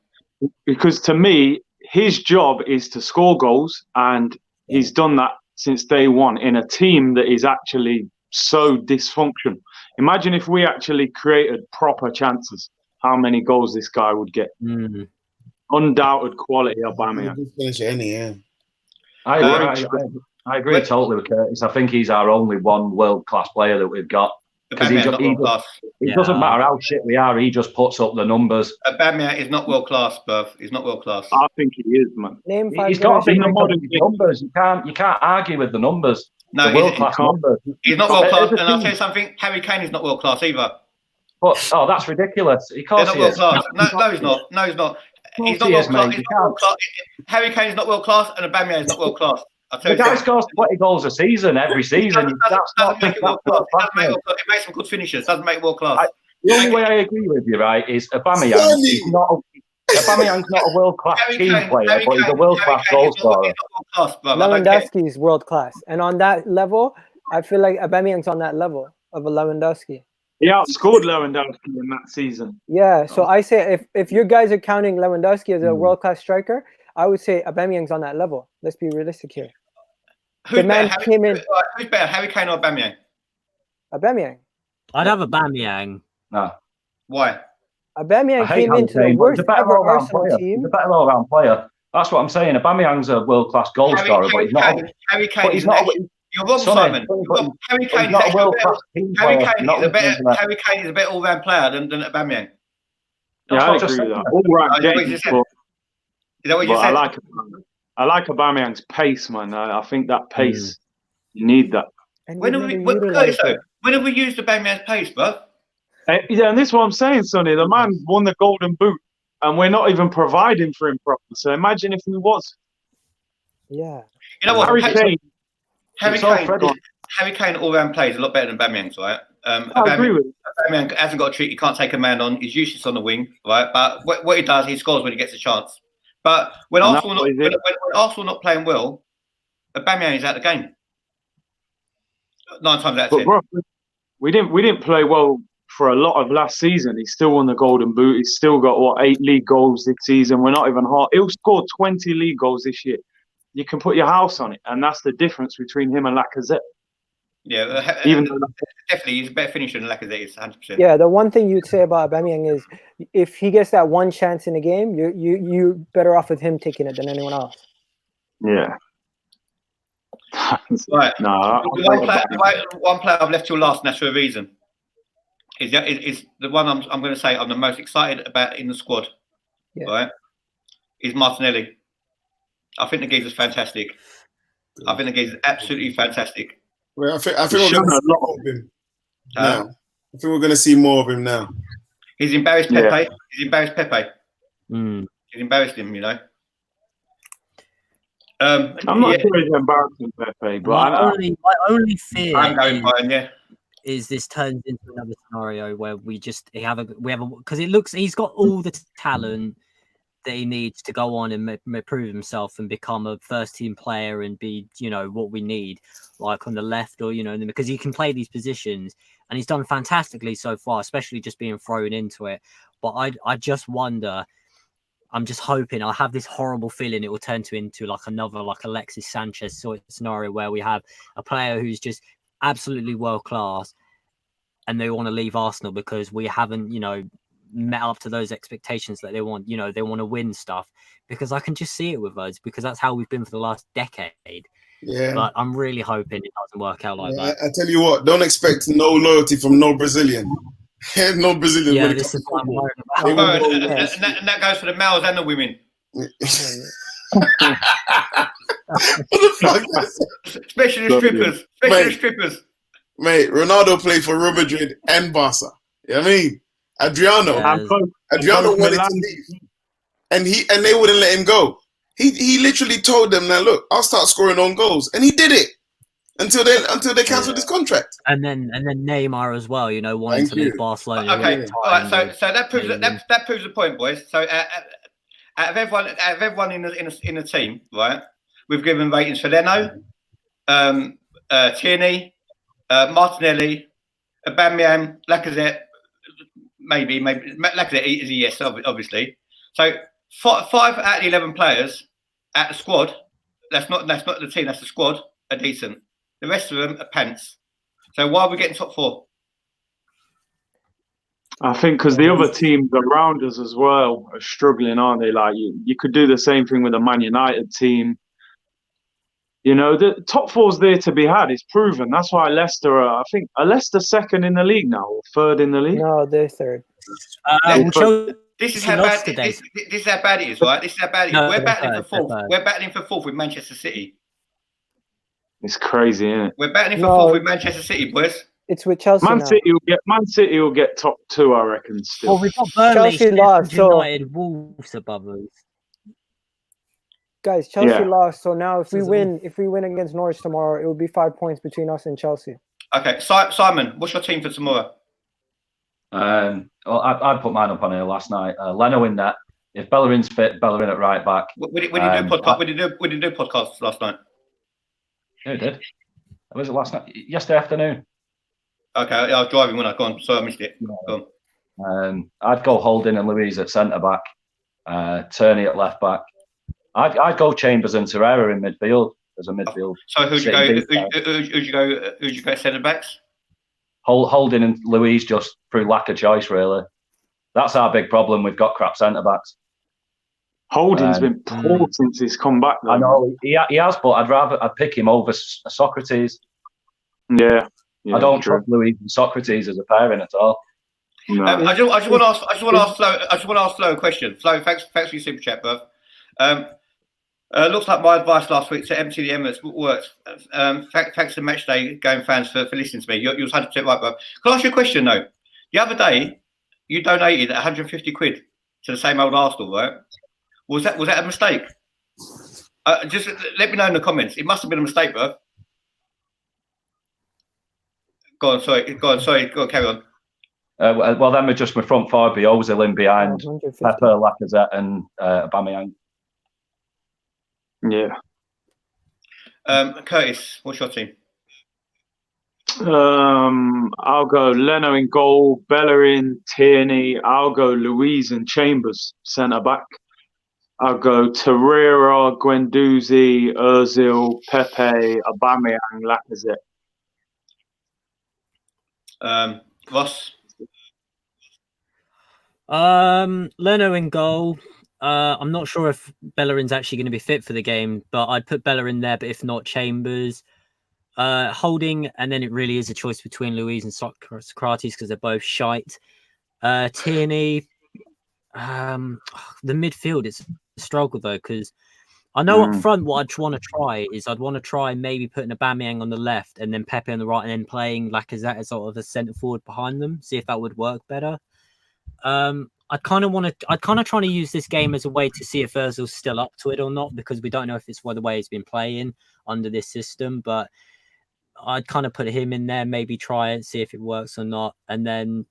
[SPEAKER 5] Because to me, his job is to score goals, and he's done that since day one in a team that is actually so dysfunctional. Imagine if we actually created proper chances, how many goals this guy would get. Undoubted quality Aubameyang.
[SPEAKER 6] I agree totally with Curtis. I think he's our only one world-class player that we've got. Because it doesn't matter how shit we are, he just puts up the numbers.
[SPEAKER 1] Aubameyang is not world-class, bruv. He's not world-class.
[SPEAKER 5] I think he is, man.
[SPEAKER 6] He's got to be the modern numbers. You can't argue with the numbers.
[SPEAKER 1] No,
[SPEAKER 6] world-class numbers.
[SPEAKER 1] He's not world-class. And I'll tell you something, Harry Kane is not world-class either.
[SPEAKER 6] But, that's ridiculous. Of course he is.
[SPEAKER 1] No, he's not. No, he's not. He's not world-class. Harry Kane is not world-class and Aubameyang is not world-class.
[SPEAKER 6] The guy scores 20 goals a season every season.
[SPEAKER 1] Doesn't make it world-class. It makes some good finishes. Doesn't make it world-class.
[SPEAKER 6] The only way I agree with you, right, is Aubameyang is not... Aubameyang's not a world-class team player, but he's a world-class goal scorer.
[SPEAKER 2] Lewandowski is world-class. And on that level, I feel like Aubameyang's on that level of a Lewandowski.
[SPEAKER 5] He outscored Lewandowski in that season.
[SPEAKER 2] Yeah, so I say if you guys are counting Lewandowski as a world-class striker, I would say Aubameyang's on that level. Let's be realistic here.
[SPEAKER 1] Who's better, Harry Kane or Aubameyang?
[SPEAKER 2] Aubameyang.
[SPEAKER 3] I'd have Aubameyang.
[SPEAKER 6] No.
[SPEAKER 1] Why?
[SPEAKER 2] Aubameyang came into the worst ever Arsenal team.
[SPEAKER 6] He's a better all-round player. That's what I'm saying. Aubameyang's a world-class goal scorer, but he's not.
[SPEAKER 1] Harry Kane is not. You're wrong, Simon. Harry Kane is a world-class team player. Harry Kane is a better all-round player than Aubameyang.
[SPEAKER 5] Yeah, I agree with that. All-round game.
[SPEAKER 1] Is that what you said?
[SPEAKER 5] I like Aubameyang's pace, man. I think that pace, you need that.
[SPEAKER 1] When have we used Aubameyang's pace, bro?
[SPEAKER 5] Yeah, and this is what I'm saying, Sonny. The man won the Golden Boot, and we're not even providing for him properly. So imagine if we was.
[SPEAKER 2] Yeah.
[SPEAKER 1] You know what? Harry
[SPEAKER 5] Kane
[SPEAKER 1] all-round play is a lot better than Aubameyang's, right?
[SPEAKER 5] I agree with you.
[SPEAKER 1] Aubameyang hasn't got a trick. He can't take a man on. He's useless on the wing, right? But what he does, he scores when he gets a chance. But when Arsenal not playing well, Aubameyang is out of the game. 9 times out of 10.
[SPEAKER 5] Bro, we didn't play well for a lot of last season. He still won the Golden Boot. He's still got 8 league goals this season. We're not even hard. He'll score 20 league goals this year. You can put your house on it, and that's the difference between him and Lacazette.
[SPEAKER 1] Yeah, definitely he's a better finisher than Lacazette is, 100%.
[SPEAKER 2] Yeah, the one thing you'd say about Aubameyang is if he gets that one chance in a game, you're better off with him taking it than anyone else.
[SPEAKER 5] Yeah.
[SPEAKER 1] Right.
[SPEAKER 5] No.
[SPEAKER 1] One player I've left till last, and that's for a reason. Is the one I'm going to say I'm the most excited about in the squad. Yeah. Right? Is Martinelli. I think the geezer's fantastic. I think the geezer's absolutely fantastic.
[SPEAKER 4] Well, I think we're
[SPEAKER 5] He's
[SPEAKER 4] going to
[SPEAKER 5] shown
[SPEAKER 4] see
[SPEAKER 5] a lot.
[SPEAKER 4] more of him now. I think we're going to see more of him now.
[SPEAKER 1] He's embarrassed
[SPEAKER 5] Yeah.
[SPEAKER 1] Pepe. He's embarrassed Pepe.
[SPEAKER 3] Mm.
[SPEAKER 1] He's embarrassed him, you know.
[SPEAKER 5] I'm not sure he's embarrassing Pepe, but
[SPEAKER 3] My only fear
[SPEAKER 1] I'm going Bayern, yeah.
[SPEAKER 3] is this turns into another scenario where we have a because it looks he's got all the talent that he needs to go on and prove himself and become a first team player and be, you know, what we need, like on the left or, you know, because he can play these positions and he's done fantastically so far, especially just being thrown into it. But I just wonder, I'm just hoping, I have this horrible feeling it will turn into like another like Alexis Sanchez sort of scenario where we have a player who's just absolutely world class and they want to leave Arsenal because we haven't, you know, met up to those expectations that they want. You know, they want to win stuff, because I can just see it with us, because that's how we've been for the last decade.
[SPEAKER 4] Yeah.
[SPEAKER 3] But I'm really hoping it doesn't work out like that.
[SPEAKER 4] I tell you what, don't expect no loyalty from no Brazilian. No Brazilian.
[SPEAKER 3] Yeah, this is what I'm worried about.
[SPEAKER 1] Oh, and that goes for the males and the women.
[SPEAKER 4] What the fuck?
[SPEAKER 1] Especially the strippers. Especially the strippers.
[SPEAKER 4] Mate, Ronaldo played for Real Madrid and Barca. You know what I mean? Adriano wanted to leave, and they wouldn't let him go. He literally told them, "Now look, I'll start scoring on goals," and he did it until they cancelled his contract.
[SPEAKER 3] And then Neymar as well, you know, wanting to leave Barcelona.
[SPEAKER 1] Okay, all right. So that proves that proves the point, boys. So out of everyone in the team, right? We've given ratings for Leno, Tierney, Martinelli, Aubameyang, Lacazette. Maybe Lacazette is a yes, obviously. So 5 out of the 11 players at the squad. That's not the team. That's the squad. Are decent. The rest of them are pants. So why are we getting top 4?
[SPEAKER 5] I think because the other teams around us as well are struggling, aren't they? Like you could do the same thing with the Man United team. You know, the top 4's there to be had. It's proven. That's why Leicester are, I think, are Leicester second in the league now or third in the league?
[SPEAKER 2] No, they're third.
[SPEAKER 1] This is how bad. This is how bad it is, right? This is how bad it is.
[SPEAKER 3] No,
[SPEAKER 1] We're battling for 4th. We're battling for 4th with Manchester City.
[SPEAKER 5] It's crazy, isn't it?
[SPEAKER 1] We're battling for 4th with Manchester City, boys.
[SPEAKER 2] It's with Chelsea
[SPEAKER 5] Man
[SPEAKER 2] now.
[SPEAKER 5] City will get top 2, I reckon. Still.
[SPEAKER 3] Well, we've got Burnley,
[SPEAKER 2] Chelsea lost,
[SPEAKER 3] United, Wolves above us.
[SPEAKER 2] Guys, Chelsea lost, so now if we win against Norwich tomorrow, it will be 5 points between us and Chelsea.
[SPEAKER 1] Okay, Simon, what's your team for tomorrow?
[SPEAKER 6] Well, I put mine up on here last night. Leno in net. If Bellerin's fit, Bellerin at right back.
[SPEAKER 1] We didn't do podcasts last night.
[SPEAKER 6] Yeah, we did. Was it last night? Yesterday afternoon.
[SPEAKER 1] Okay, I was driving when I gone, so I missed it. Go
[SPEAKER 6] on. I'd go Holding and Louise at centre back, Tierney at left back. I'd go Chambers and Torreira in midfield as a midfield.
[SPEAKER 1] So who'd you go centre backs?
[SPEAKER 6] Holding and Louise just through lack of choice, really. That's our big problem. We've got crap centre backs.
[SPEAKER 5] Holding's been poor since he's come back, though.
[SPEAKER 6] I know he has, but I'd pick him over Socrates.
[SPEAKER 5] Yeah,
[SPEAKER 6] I don't trust Louise and Socrates as a pairing at all.
[SPEAKER 5] No.
[SPEAKER 1] I just want to ask Flo a question. Flo, thanks for your super chat, bruv. Looks like my advice last week to empty the Emirates worked. Thanks to Matchday Going fans for listening to me. You was 100% right, bruv. Can I ask you a question though? The other day, you donated 150 quid to the same old Arsenal, right? Was that a mistake? Just let me know in the comments. It must have been a mistake, bruv. Go on, carry on.
[SPEAKER 6] Well, then we're just my front 4, Ozil in behind, Pepe, Lacazette, and Aubameyang.
[SPEAKER 5] Yeah.
[SPEAKER 1] Curtis, what's your team?
[SPEAKER 5] I'll go Leno in goal, Bellerin, Tierney. I'll go Louise and Chambers centre back. I'll go Torreira, Guendouzi, Ozil, Pepe, Aubameyang, Lacazette.
[SPEAKER 1] Ross?
[SPEAKER 3] Leno in goal. I'm not sure if Bellerin's actually going to be fit for the game, but I'd put Bellerin there, but if not, Chambers. Holding, and then it really is a choice between Louise and Socrates because they're both shite. Tierney. The midfield is a struggle though, because I know up front what I'd want to try is I'd want to try maybe putting Aubameyang on the left and then Pepe on the right and then playing Lacazette as sort of a centre forward behind them. See if that would work better. I'd kind of trying to use this game as a way to see if Ozil's still up to it or not, because we don't know if it's the way he's been playing under this system. But I'd kind of put him in there, maybe try it, see if it works or not. And then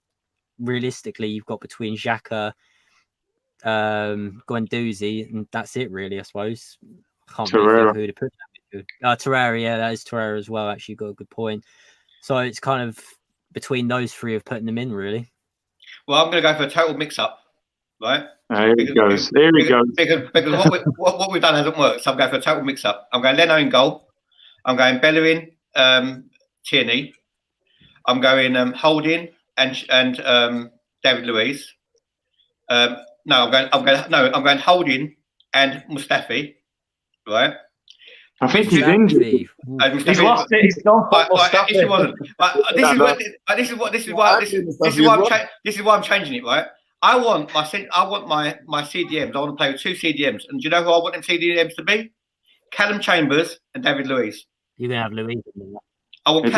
[SPEAKER 3] realistically, you've got between Xhaka, Guendouzi, and that's it really, I suppose. I can't really think who to put that. Torreira, yeah, that is Torreira as well. Actually, got a good point. So it's kind of between those three of putting them in, really.
[SPEAKER 1] Well, I'm going to go for a total mix-up, right?
[SPEAKER 5] Here he goes. Here he goes.
[SPEAKER 1] Because what we've done hasn't worked, so I'm going for a total mix-up. I'm going Leno in goal. I'm going Bellerin, Tierney. I'm going Holding and David Luiz. I'm going Holding and Mustafi, right?
[SPEAKER 5] I think he's injured.
[SPEAKER 6] He's lost it. He's gone.
[SPEAKER 1] This is why I'm changing it, right? I want my CDMs. I want to play with two CDMs, and do you know who I want them CDMs to be? Callum Chambers and David Luiz.
[SPEAKER 3] You're gonna have Luiz in there.
[SPEAKER 1] I want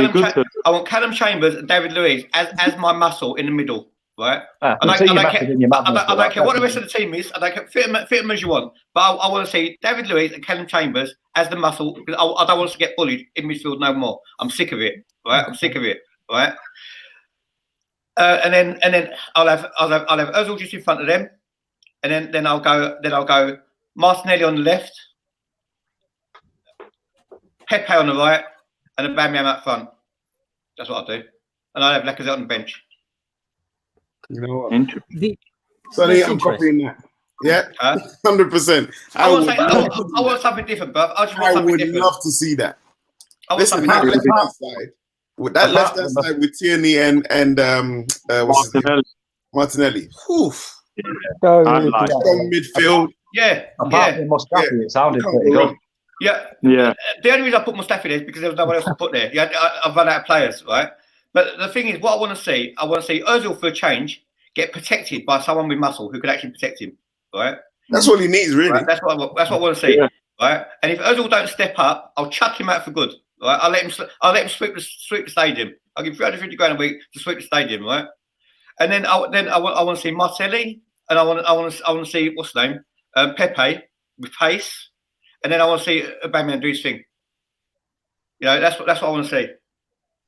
[SPEAKER 1] Callum Chambers and David Luiz as my muscle in the middle, right? I don't care what the rest of the team is. I don't care, fit them as you want, but I want to see David Luiz and Callum Chambers as the muscle, because I don't want us to get bullied in midfield no more. I'm sick of it, right? I'm sick of it, right? And then I'll have Ozil just in front of them, and then I'll go Martinelli on the left, Pepe on the right, and Aubameyang up front. That's what I'll do, and I'll have Lacazette on the bench.
[SPEAKER 4] You know what?
[SPEAKER 5] Interesting.
[SPEAKER 4] I'm copying that. Yeah, 100%.
[SPEAKER 1] I want something different, bruv. I would
[SPEAKER 4] love to see that. Listen, that left-hand side with Tierney and Martinelli. Oof. Midfield.
[SPEAKER 1] Yeah.
[SPEAKER 6] Apart from Mustafi, it sounded pretty good.
[SPEAKER 1] Yeah. The only reason I put Mustafi there is because there was no one else to put there. I've run out of players, right? But the thing is, what I want to see Ozil for a change get protected by someone with muscle who could actually protect him, right?
[SPEAKER 4] That's all he needs, really.
[SPEAKER 1] Right? That's what I want to see, right? And if Ozil don't step up, I'll chuck him out for good, right? I'll let him sweep the stadium. I'll give 350 grand a week to sweep the stadium, right? And then I want to see Martelli, and I want to see what's the name, Pepe with pace, and then I want to see Aubameyang do his thing. You know, that's what I want to see.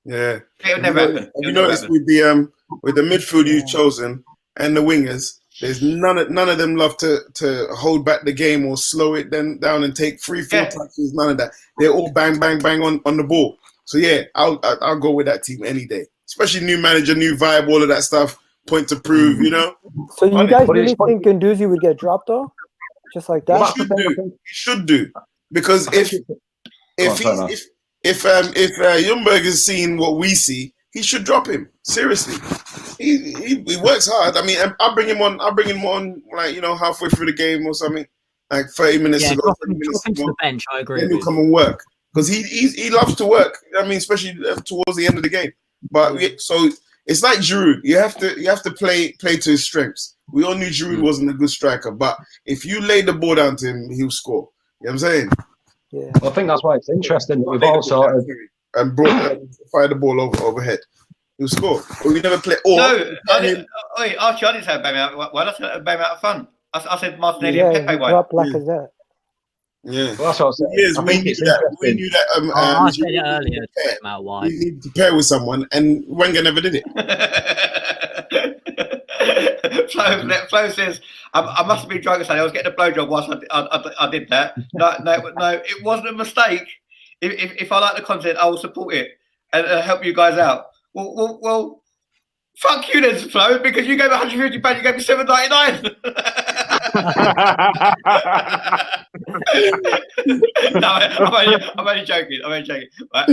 [SPEAKER 4] Yeah,
[SPEAKER 1] it would never happen.
[SPEAKER 4] You notice with the midfield you've chosen and the wingers, there's none of them love to hold back the game or slow it down and take 3-4 touches. None of that. They're all bang bang bang on the ball. So yeah, I'll go with that team any day. Especially new manager, new vibe, all of that stuff. Point to prove, you know.
[SPEAKER 2] So you guys really think Guendouzi would get dropped though, just like that?
[SPEAKER 4] He should do because if Ljungberg has seen what we see, he should drop him. Seriously, he works hard. I mean, I'll bring him on, like, you know, halfway through the game or something, like 30 minutes to go. 30 minutes to
[SPEAKER 3] the bench. I agree.
[SPEAKER 4] Then he'll come and work because he loves to work. I mean, especially towards the end of the game. But so it's like Giroud. You have to play to his strengths. We all knew Giroud wasn't a good striker, but if you lay the ball down to him, he'll score. You know what I'm saying?
[SPEAKER 2] Yeah.
[SPEAKER 6] Well, I think that's why it's interesting that we've all sort of
[SPEAKER 4] fire the ball overhead. He'll score. But we never play.
[SPEAKER 1] Archie, I didn't say Aubameyang. Well, I said Aubameyang out fun. I said Martinelli and Pepe way.
[SPEAKER 2] Drop Lacazette.
[SPEAKER 4] Yeah.
[SPEAKER 6] Well, that's what I said.
[SPEAKER 4] Yes, we knew that.
[SPEAKER 3] I said it earlier.
[SPEAKER 4] We need to pair with someone, and Wenger never did it.
[SPEAKER 1] Flo says, I must have been drunk and I was getting a blowjob whilst I did that. No, it wasn't a mistake. If I like the content, I will support it and help you guys out. Well, fuck you then, Flo, because you gave me £150, you gave me $7.99. No, I'm only joking. Right? But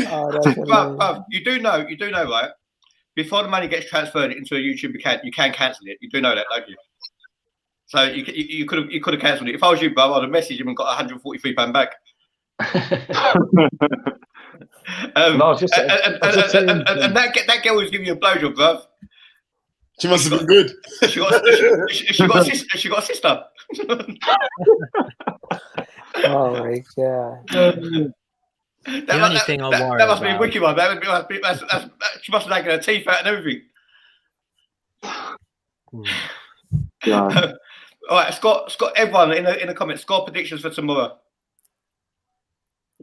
[SPEAKER 1] you do know, right? Before the money gets transferred into a YouTube account, you can cancel it. You do know that, don't you? So you could have cancelled it. If I was you, bro, I'd have messaged him and got £143 back. And that girl was giving you a blowjob, bruv.
[SPEAKER 4] She must have been good.
[SPEAKER 1] She got a sister.
[SPEAKER 2] Oh my god.
[SPEAKER 3] The only thing I worry
[SPEAKER 1] that must be a
[SPEAKER 3] about.
[SPEAKER 1] wicked one. She must have taken her teeth out and everything.
[SPEAKER 5] Yeah.
[SPEAKER 1] All right, Scott, everyone in the comments, score predictions for tomorrow.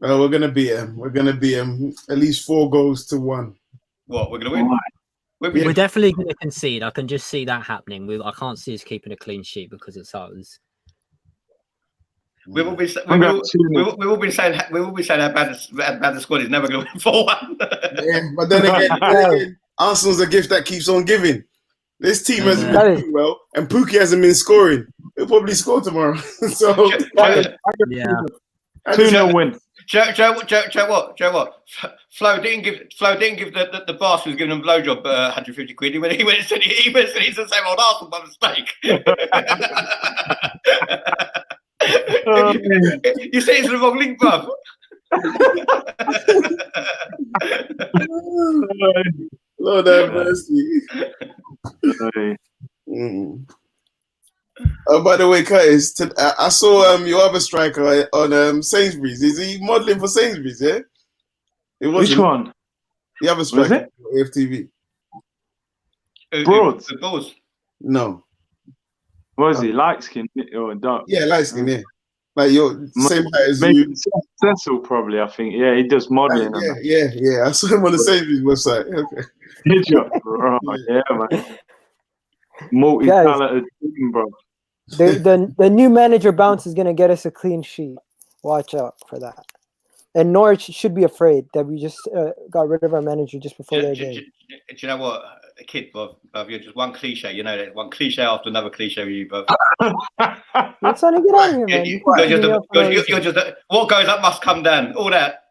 [SPEAKER 4] We're gonna beat him. We're gonna beat him at least 4-1.
[SPEAKER 1] What, we're gonna win?
[SPEAKER 3] We're definitely going to concede. I can just see that happening. I can't see us keeping a clean sheet because it's ours.
[SPEAKER 1] We've all been saying how bad the squad is. Never going to win 4-1.
[SPEAKER 4] Yeah, but then again, Arsenal's a gift that keeps on giving. This team hasn't been doing well, and Pookie hasn't been scoring. He'll probably score tomorrow. So
[SPEAKER 3] yeah,
[SPEAKER 5] 2-0 win.
[SPEAKER 1] Joe, what? Flo didn't give the boss who was giving him a blowjob 150 quid. He went and said he's the same old Arsenal by mistake. You say it's the wrong link, bruv.
[SPEAKER 4] Lord have mercy. Oh, by the way, Curtis, I saw your other striker on Sainsbury's. Is he modelling for Sainsbury's? Yeah.
[SPEAKER 5] Which one?
[SPEAKER 4] The other striker, AFTV.
[SPEAKER 5] Broad.
[SPEAKER 4] No.
[SPEAKER 5] What is he? Light skin or dark?
[SPEAKER 4] Yeah, light skin. Yeah. Like your same height as
[SPEAKER 5] maybe
[SPEAKER 4] you.
[SPEAKER 5] Cecil probably. I think. Yeah, he does modelling.
[SPEAKER 4] Yeah. I saw him on the Sainsbury's website. Okay.
[SPEAKER 5] Did you? Right. Yeah, man. Multi-talented team, bro.
[SPEAKER 2] The new manager bounce is gonna get us a clean sheet. Watch out for that. And Norwich should be afraid that we just got rid of our manager just before their game.
[SPEAKER 1] Do you know what, kid, bruv, you're just one cliche. You know that one cliche after another cliche with you, bruv.
[SPEAKER 2] Let's get out of here, man.
[SPEAKER 1] You're just what goes up must come down. All that.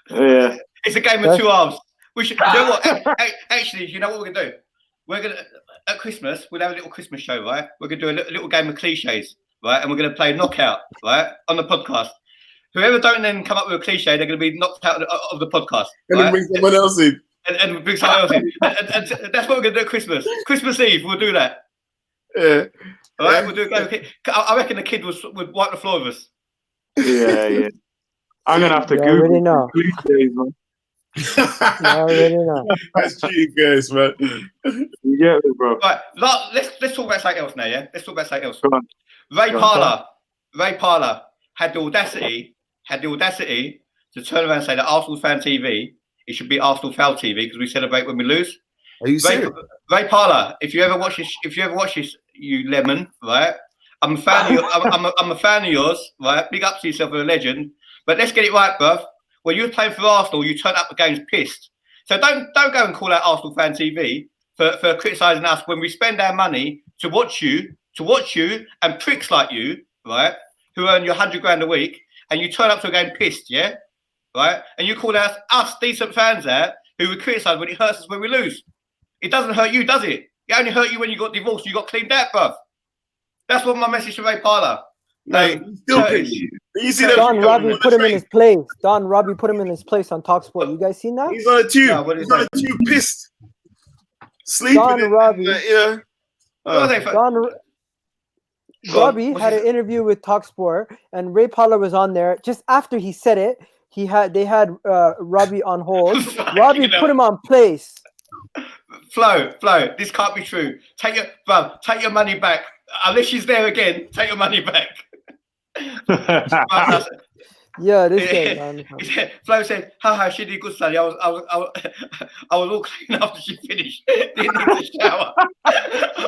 [SPEAKER 5] Yeah.
[SPEAKER 1] It's a game of two halves. We should. You know what? Actually, you know what we're gonna do? We're gonna at Christmas. We'll have a little Christmas show, right? We're gonna do a little game of cliches, right? And we're gonna play knockout, right, on the podcast. Whoever don't then come up with a cliche, they're going to be knocked out of the podcast.
[SPEAKER 4] And then bring someone else in.
[SPEAKER 1] And bring someone else in. And that's what we're going to do at Christmas. Christmas Eve, we'll do that.
[SPEAKER 4] Yeah.
[SPEAKER 1] All right, we'll do it. I reckon the kid would wipe the floor with us.
[SPEAKER 5] Yeah. I'm going to have to Google
[SPEAKER 2] already know.
[SPEAKER 5] cliches, man.
[SPEAKER 2] I already know.
[SPEAKER 4] That's cheating, guys, man.
[SPEAKER 5] You get it, bro.
[SPEAKER 1] Right, let's talk about something else now, yeah? Let's talk about something else.
[SPEAKER 5] Go on.
[SPEAKER 1] Ray Parlour had the audacity to turn around and say that Arsenal Fan TV, it should be Arsenal Foul TV because we celebrate when we lose.
[SPEAKER 4] Are you serious?
[SPEAKER 1] Ray Parlour, if you ever watch this, you lemon, right? I'm a fan of yours, right? Big up to yourself, you're a legend. But let's get it right, bruv. When you're playing for Arsenal, you turn up the games pissed. So don't go and call out Arsenal Fan TV for criticising us when we spend our money to watch you and pricks like you, right? Who earn you 100 grand a week, and you turn up to a game pissed, yeah? Right? And you call us decent fans out who would criticise when it hurts us when we lose. It doesn't hurt you, does it? It only hurt you when you got divorced, you got cleaned out, bruv. That's what my message to Ray Parlour.
[SPEAKER 4] Like, you see that?
[SPEAKER 2] Don Robbie put him in his place. Don Robbie put him in his place on TalkSport. You guys seen that?
[SPEAKER 4] He's on a tube.
[SPEAKER 1] No,
[SPEAKER 4] he's on a tube, pissed. Sleeping.
[SPEAKER 2] Don Robbie. Robbie had an interview with TalkSport, and Ray Parlour was on there. Just after he said it, they had Robbie on hold. Robbie put him on place.
[SPEAKER 1] Flo, this can't be true. Take your money back. Unless she's there again, take your money back.
[SPEAKER 2] Yeah, this guy, man.
[SPEAKER 1] Flo said, haha, she did good, Sonny. I was all clean after she finished. Didn't need to shower.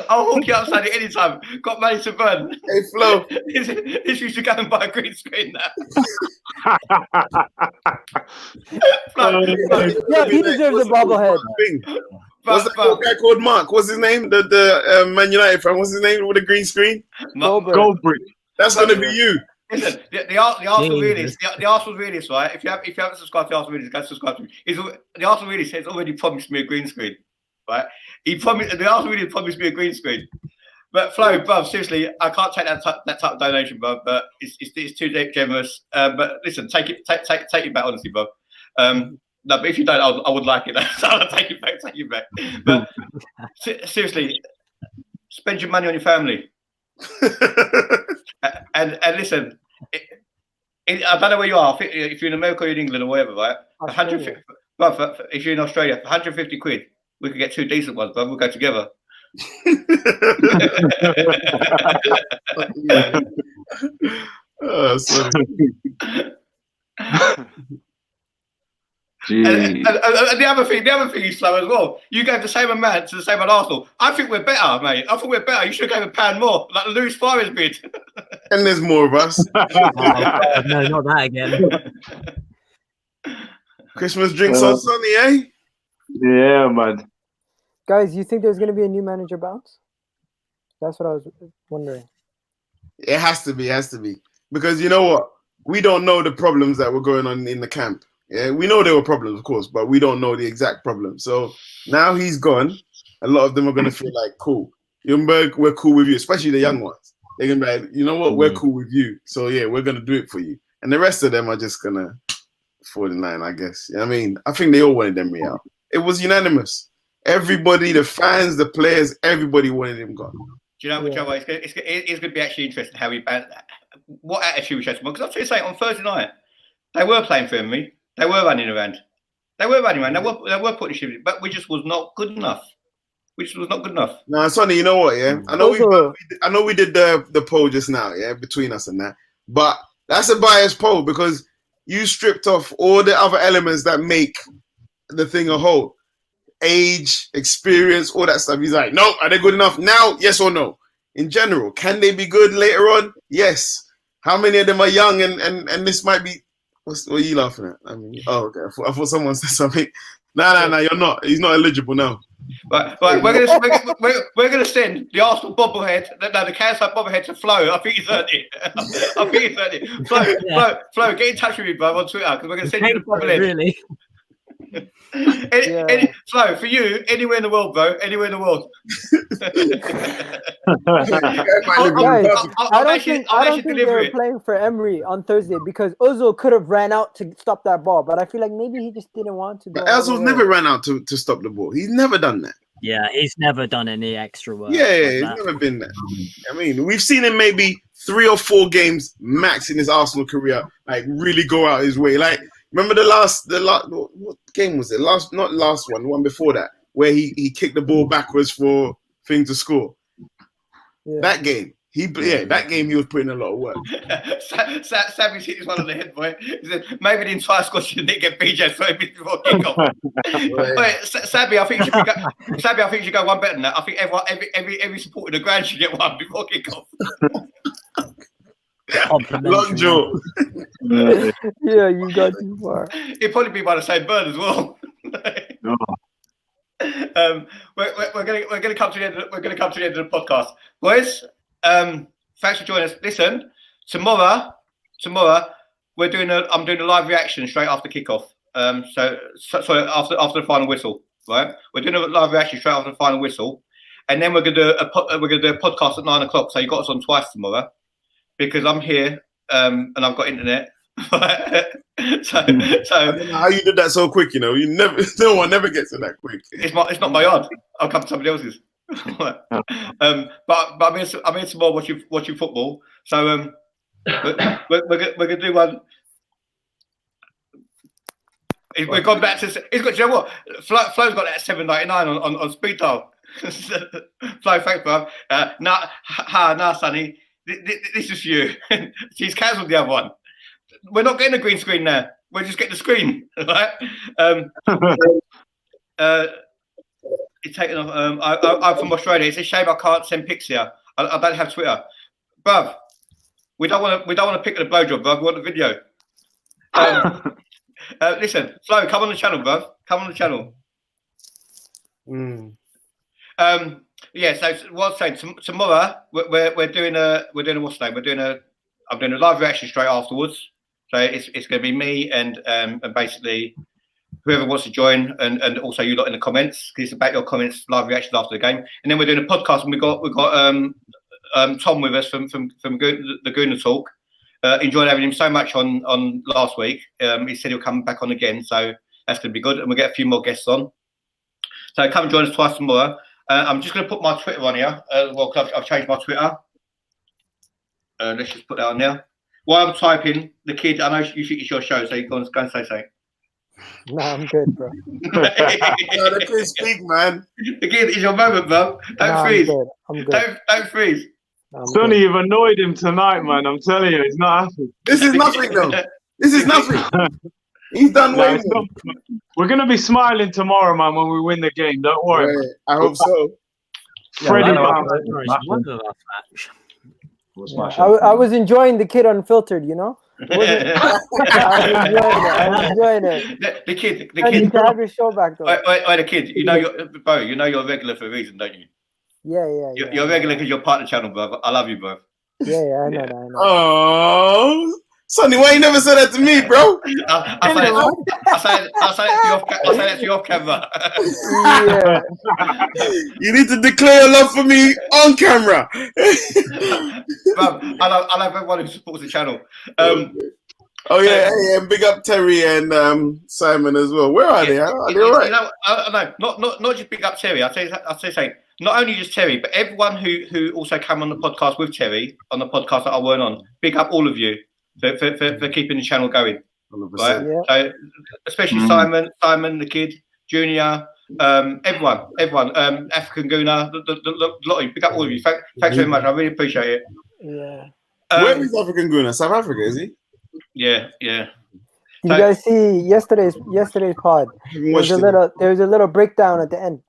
[SPEAKER 1] I'll hook you up, Sonny, anytime. Got money to burn.
[SPEAKER 4] Hey, Flo.
[SPEAKER 1] This you should go and buy a green screen now. Flo,
[SPEAKER 2] yeah, he deserves a bobblehead.
[SPEAKER 4] What's that guy called Mark? What's his name? The Man United fan. What's his name with the green screen?
[SPEAKER 5] Goldbrick.
[SPEAKER 4] That's going to be you.
[SPEAKER 1] Listen, the Arsenal realist, the Arsenal realist, right? If you haven't subscribed to the Arsenal realist, go subscribe to me. The Arsenal realist has already promised me a green screen, right? The Arsenal realist promised me a green screen. But Flo, bruv, seriously, I can't take that type of donation, bruv. But it's too generous. But listen, take it back, honestly, bruv. No, but if you don't, I would like it. So I'll take it back. But seriously, spend your money on your family. And listen, I don't know where you are. I think if you're in America or in England or wherever, right? 150. Well, if you're in Australia, for 150 quid, we could get 2 decent ones, but we'll go together.
[SPEAKER 4] Oh, sorry.
[SPEAKER 1] And the other thing is slow as well. You gave the same amount to the same at Arsenal. I think we're better, mate. I think we're better. You should have gave £1 more, like Luis Suarez bid.
[SPEAKER 4] And there's more of us.
[SPEAKER 3] Oh, God, no, not that again.
[SPEAKER 4] Christmas drinks on Sunny, eh?
[SPEAKER 5] Yeah, man.
[SPEAKER 2] Guys, you think there's going to be a new manager bounce? That's what I was wondering.
[SPEAKER 4] It has to be. Because you know what? We don't know the problems that were going on in the camp. Yeah, we know there were problems, of course, but we don't know the exact problem. So now he's gone. A lot of them are going to feel like, cool. Ljungberg, we're cool with you, especially the young ones. They're going to be like, you know what? We're cool with you. So, yeah, we're going to do it for you. And the rest of them are just going to fall in line, I guess. You know what I mean? I think they all wanted Emery out. It was unanimous. Everybody, the fans, the players, everybody wanted him gone.
[SPEAKER 1] Do you know what, Joe? It's going to be actually interesting how what attitude we showed. Because I'll tell you something, on Thursday night, they were playing for Emery. They were running around. They were putting shit, but we just was not good enough.
[SPEAKER 4] No, Sonny, you know what? Yeah, I know we did the poll just now. Yeah, between us and that, but that's a biased poll because you stripped off all the other elements that make the thing a whole. Age, experience, all that stuff. He's like, no, are they good enough now? Yes or no? In general, can they be good later on? Yes. How many of them are young and this might be? What are you laughing at? I mean, oh, okay. I thought someone said something. No, you're not. He's not eligible now.
[SPEAKER 1] But we're gonna send the Arsenal bobblehead, the Kansas bobblehead to Flo. I think he's heard it. Flo, get in touch with me, bro, on Twitter because we're gonna send you the bobblehead.
[SPEAKER 3] Really?
[SPEAKER 1] Flo, for you, anywhere in the world, bro. Anywhere in the world.
[SPEAKER 2] I don't think they were playing for Emery on Thursday because Ozil could have ran out to stop that ball, but I feel like maybe he just didn't want to.
[SPEAKER 4] But Ozil's never ran out to stop the ball. He's never done that.
[SPEAKER 3] Yeah, he's never done any extra work.
[SPEAKER 4] Yeah, he's never been that. I mean, we've seen him maybe 3 or 4 games max in his Arsenal career, like really go out his way. Like, remember the last what game was it? Not last one, the one before that, where he kicked the ball backwards for thing to score. Yeah. That game. That game he was putting a lot of work.
[SPEAKER 1] Savvy's hit his one on the head, boy. He said, maybe the entire Scottish didn't get BJ so before kickoff. Wait, Savvy, I think you should go one better than that. I think every supporter in the ground should get one before kickoff.
[SPEAKER 4] Lockjaw.
[SPEAKER 2] Yeah, you got too far.
[SPEAKER 1] It'd probably be by the same bird as well. We're gonna come to the end. We're gonna come to the end of the podcast, boys. Thanks for joining us. Listen, tomorrow I'm doing a live reaction straight after kickoff. So after the final whistle, right? We're doing a live reaction straight after the final whistle, and then we're gonna do a podcast at 9 o'clock. So you got us on twice tomorrow because I'm here and I've got internet. so
[SPEAKER 4] how you did that so quick? You know, no one never gets it that quick.
[SPEAKER 1] It's not my yard. I'll come to somebody else's. But I'm in tomorrow watching football. So we're gonna do one. We've gone back to. It's got. You know what? Flo's got that $7.99 on speed dial. Flo, thanks, bro. Nah, Sonny. This is you. She's cancelled the other one. We're not getting a green screen now. We're just getting the screen, right? It's taken off. I'm from Australia. It's a shame I can't send pics here. I don't have Twitter, bruv. We don't want to pick the blowjob, bruv. We want the video. Listen, Flo, come on the channel, bruv. Come on the channel. Yeah. So what I'm saying, tomorrow we're doing what's the name? I'm doing a live reaction straight afterwards. So it's going to be me and basically whoever wants to join, and also you lot in the comments, because it's about your comments, live reactions after the game. And then we're doing a podcast, and we've got Tom with us from the Gooner Talk. Enjoyed having him so much on last week. He said he'll come back on again, so that's going to be good. And we'll get a few more guests on. So come and join us twice tomorrow. I'm just going to put my Twitter on here. Well, I've changed my Twitter. Let's just put that on there. while I'm typing, the kid, I know you think it's your show, so you go and say something.
[SPEAKER 2] Nah, I'm good, bro.
[SPEAKER 4] No, the kid speak, man.
[SPEAKER 1] The kid, it's your moment, bro. Don't
[SPEAKER 2] Nah,
[SPEAKER 1] freeze.
[SPEAKER 2] I'm good.
[SPEAKER 1] Don't freeze.
[SPEAKER 2] Nah, I'm
[SPEAKER 5] Sonny,
[SPEAKER 2] good.
[SPEAKER 5] you've annoyed him tonight, man. I'm telling you, he's not happy.
[SPEAKER 4] This is nothing, though. This is nothing. He's done
[SPEAKER 5] No,
[SPEAKER 4] way
[SPEAKER 5] it's
[SPEAKER 4] more.
[SPEAKER 5] not. We're gonna be smiling tomorrow, man, when we win the game. Don't worry.
[SPEAKER 4] Right. I hope so.
[SPEAKER 5] Freddie,
[SPEAKER 6] Yeah,
[SPEAKER 5] man.
[SPEAKER 2] I was enjoying the kid unfiltered, you know. I was enjoying it.
[SPEAKER 1] The kid.
[SPEAKER 2] And you can have your show back though.
[SPEAKER 1] Wait, the kid. You know you're regular for a reason, don't you?
[SPEAKER 2] Yeah.
[SPEAKER 1] You're regular because you're part of the channel, bro. I love you, bro.
[SPEAKER 2] Yeah, I know that. I know.
[SPEAKER 4] Oh, Sonny, why you never said that to me, bro?
[SPEAKER 1] I say that to you off camera.
[SPEAKER 2] Yeah.
[SPEAKER 4] You need to declare your love for me on camera.
[SPEAKER 1] Bro, I love everyone who supports the channel.
[SPEAKER 4] Oh yeah, hey, and big up Terry and Simon as well. Where are they? Are they all right?
[SPEAKER 1] No, not just big up Terry. I'll say something. Not only just Terry, but everyone who also came on the podcast with Terry on the podcast that I weren't on. Big up all of you for keeping the channel going.
[SPEAKER 4] 100%.
[SPEAKER 1] Right?
[SPEAKER 2] Yeah.
[SPEAKER 1] So, especially Simon, the kid, Junior, everyone, African Guna, the lot of you. Big up all of you. Thanks very much. I really appreciate it.
[SPEAKER 2] Yeah.
[SPEAKER 4] Where is African Guna? South Africa, is he?
[SPEAKER 1] Yeah.
[SPEAKER 2] Did you guys see yesterday's pod? There was a little breakdown at the end.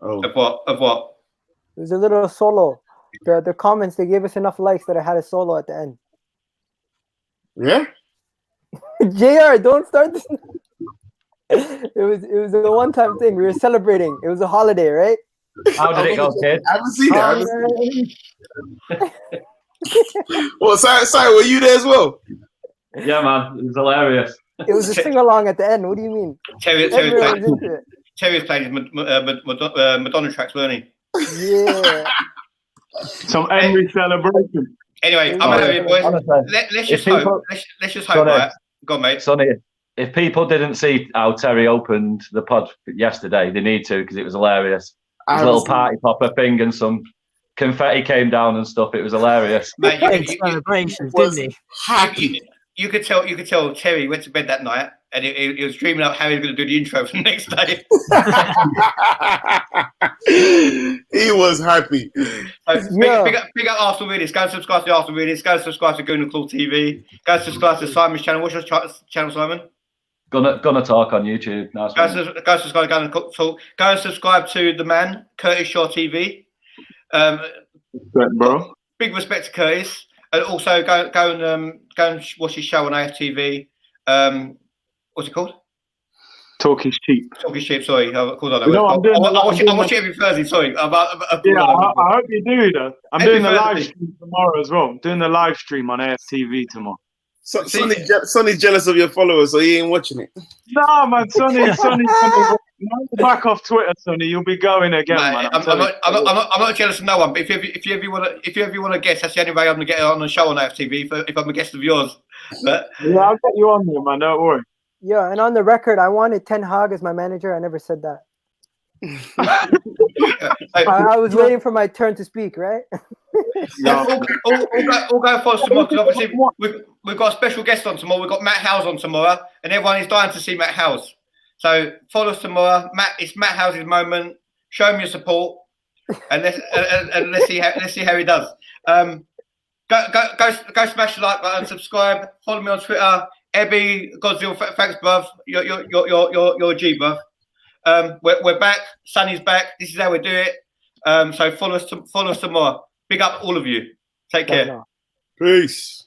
[SPEAKER 4] Oh.
[SPEAKER 1] Of what?
[SPEAKER 2] It was a little solo. The comments, they gave us enough likes that I had a solo at the end.
[SPEAKER 4] Yeah?
[SPEAKER 2] JR, don't start this. It was a one-time thing. We were celebrating. It was a holiday, right?
[SPEAKER 6] How did it go, kid?
[SPEAKER 4] I haven't seen that. Well, sorry, were you there as well?
[SPEAKER 6] Yeah, man, it was hilarious.
[SPEAKER 2] It was a sing-along at the end. What do you mean?
[SPEAKER 1] Terry was playing his Madonna tracks, weren't he?
[SPEAKER 2] Yeah.
[SPEAKER 5] Some angry celebration.
[SPEAKER 1] Anyway, I'm out of here, boys. Let's just hope. Let's just hope, right? Go on, mate.
[SPEAKER 6] Sonny, if people didn't see how Terry opened the pod yesterday, they need to because it was hilarious. His little party popper thing and some confetti came down and stuff. It was hilarious.
[SPEAKER 1] Mate,
[SPEAKER 3] celebrations, didn't he?
[SPEAKER 4] Happy.
[SPEAKER 1] You could tell Terry went to bed that night and he was dreaming up how he was going to do the intro for the next day.
[SPEAKER 4] He was happy.
[SPEAKER 1] Big up Arsenal Readers. Go and subscribe to the Arsenal Readers. Go and subscribe to Gooner Claw TV. Go and subscribe to Simon's channel. What's your channel, Simon?
[SPEAKER 6] Gonna talk on YouTube. Nice
[SPEAKER 1] Go and subscribe to the man, Curtis Shaw TV.
[SPEAKER 5] Bro.
[SPEAKER 1] Big respect to Curtis. And also go and watch his show on AFTV. What's it called?
[SPEAKER 5] Talk is cheap.
[SPEAKER 1] Talk is cheap. Sorry, I watch it every Thursday. Sorry. I
[SPEAKER 5] hope you do though. I'm doing the live stream tomorrow as well. I'm doing the live stream on AFTV tomorrow.
[SPEAKER 4] Sonny's jealous of your followers, so he ain't watching it.
[SPEAKER 5] No, man, Sonny, back off Twitter, Sonny. You'll be going again, man.
[SPEAKER 1] I'm not jealous of no one. But if you ever want to guest, that's the only way I'm gonna get on the show on AFTV. If I'm a guest of yours. But
[SPEAKER 5] yeah, I'll get you on there, man. Don't worry.
[SPEAKER 2] Yeah, and on the record, I wanted Ten Hag as my manager. I never said that. I was waiting for my turn to speak, right?
[SPEAKER 1] No. We'll go for tomorrow because obviously we've got a special guest on tomorrow. We've got Matt Howes on tomorrow, and everyone is dying to see Matt Howes. So follow us tomorrow. It's Matt Howes' moment. Show him your support, and let's see how he does. Go smash the like button, subscribe, follow me on Twitter. Ebby, Godzilla, thanks, bruv. You're a G, bruv. We're back. Sunny's back. This is how we do it. So follow us tomorrow. Big up all of you. Take care.
[SPEAKER 4] Peace.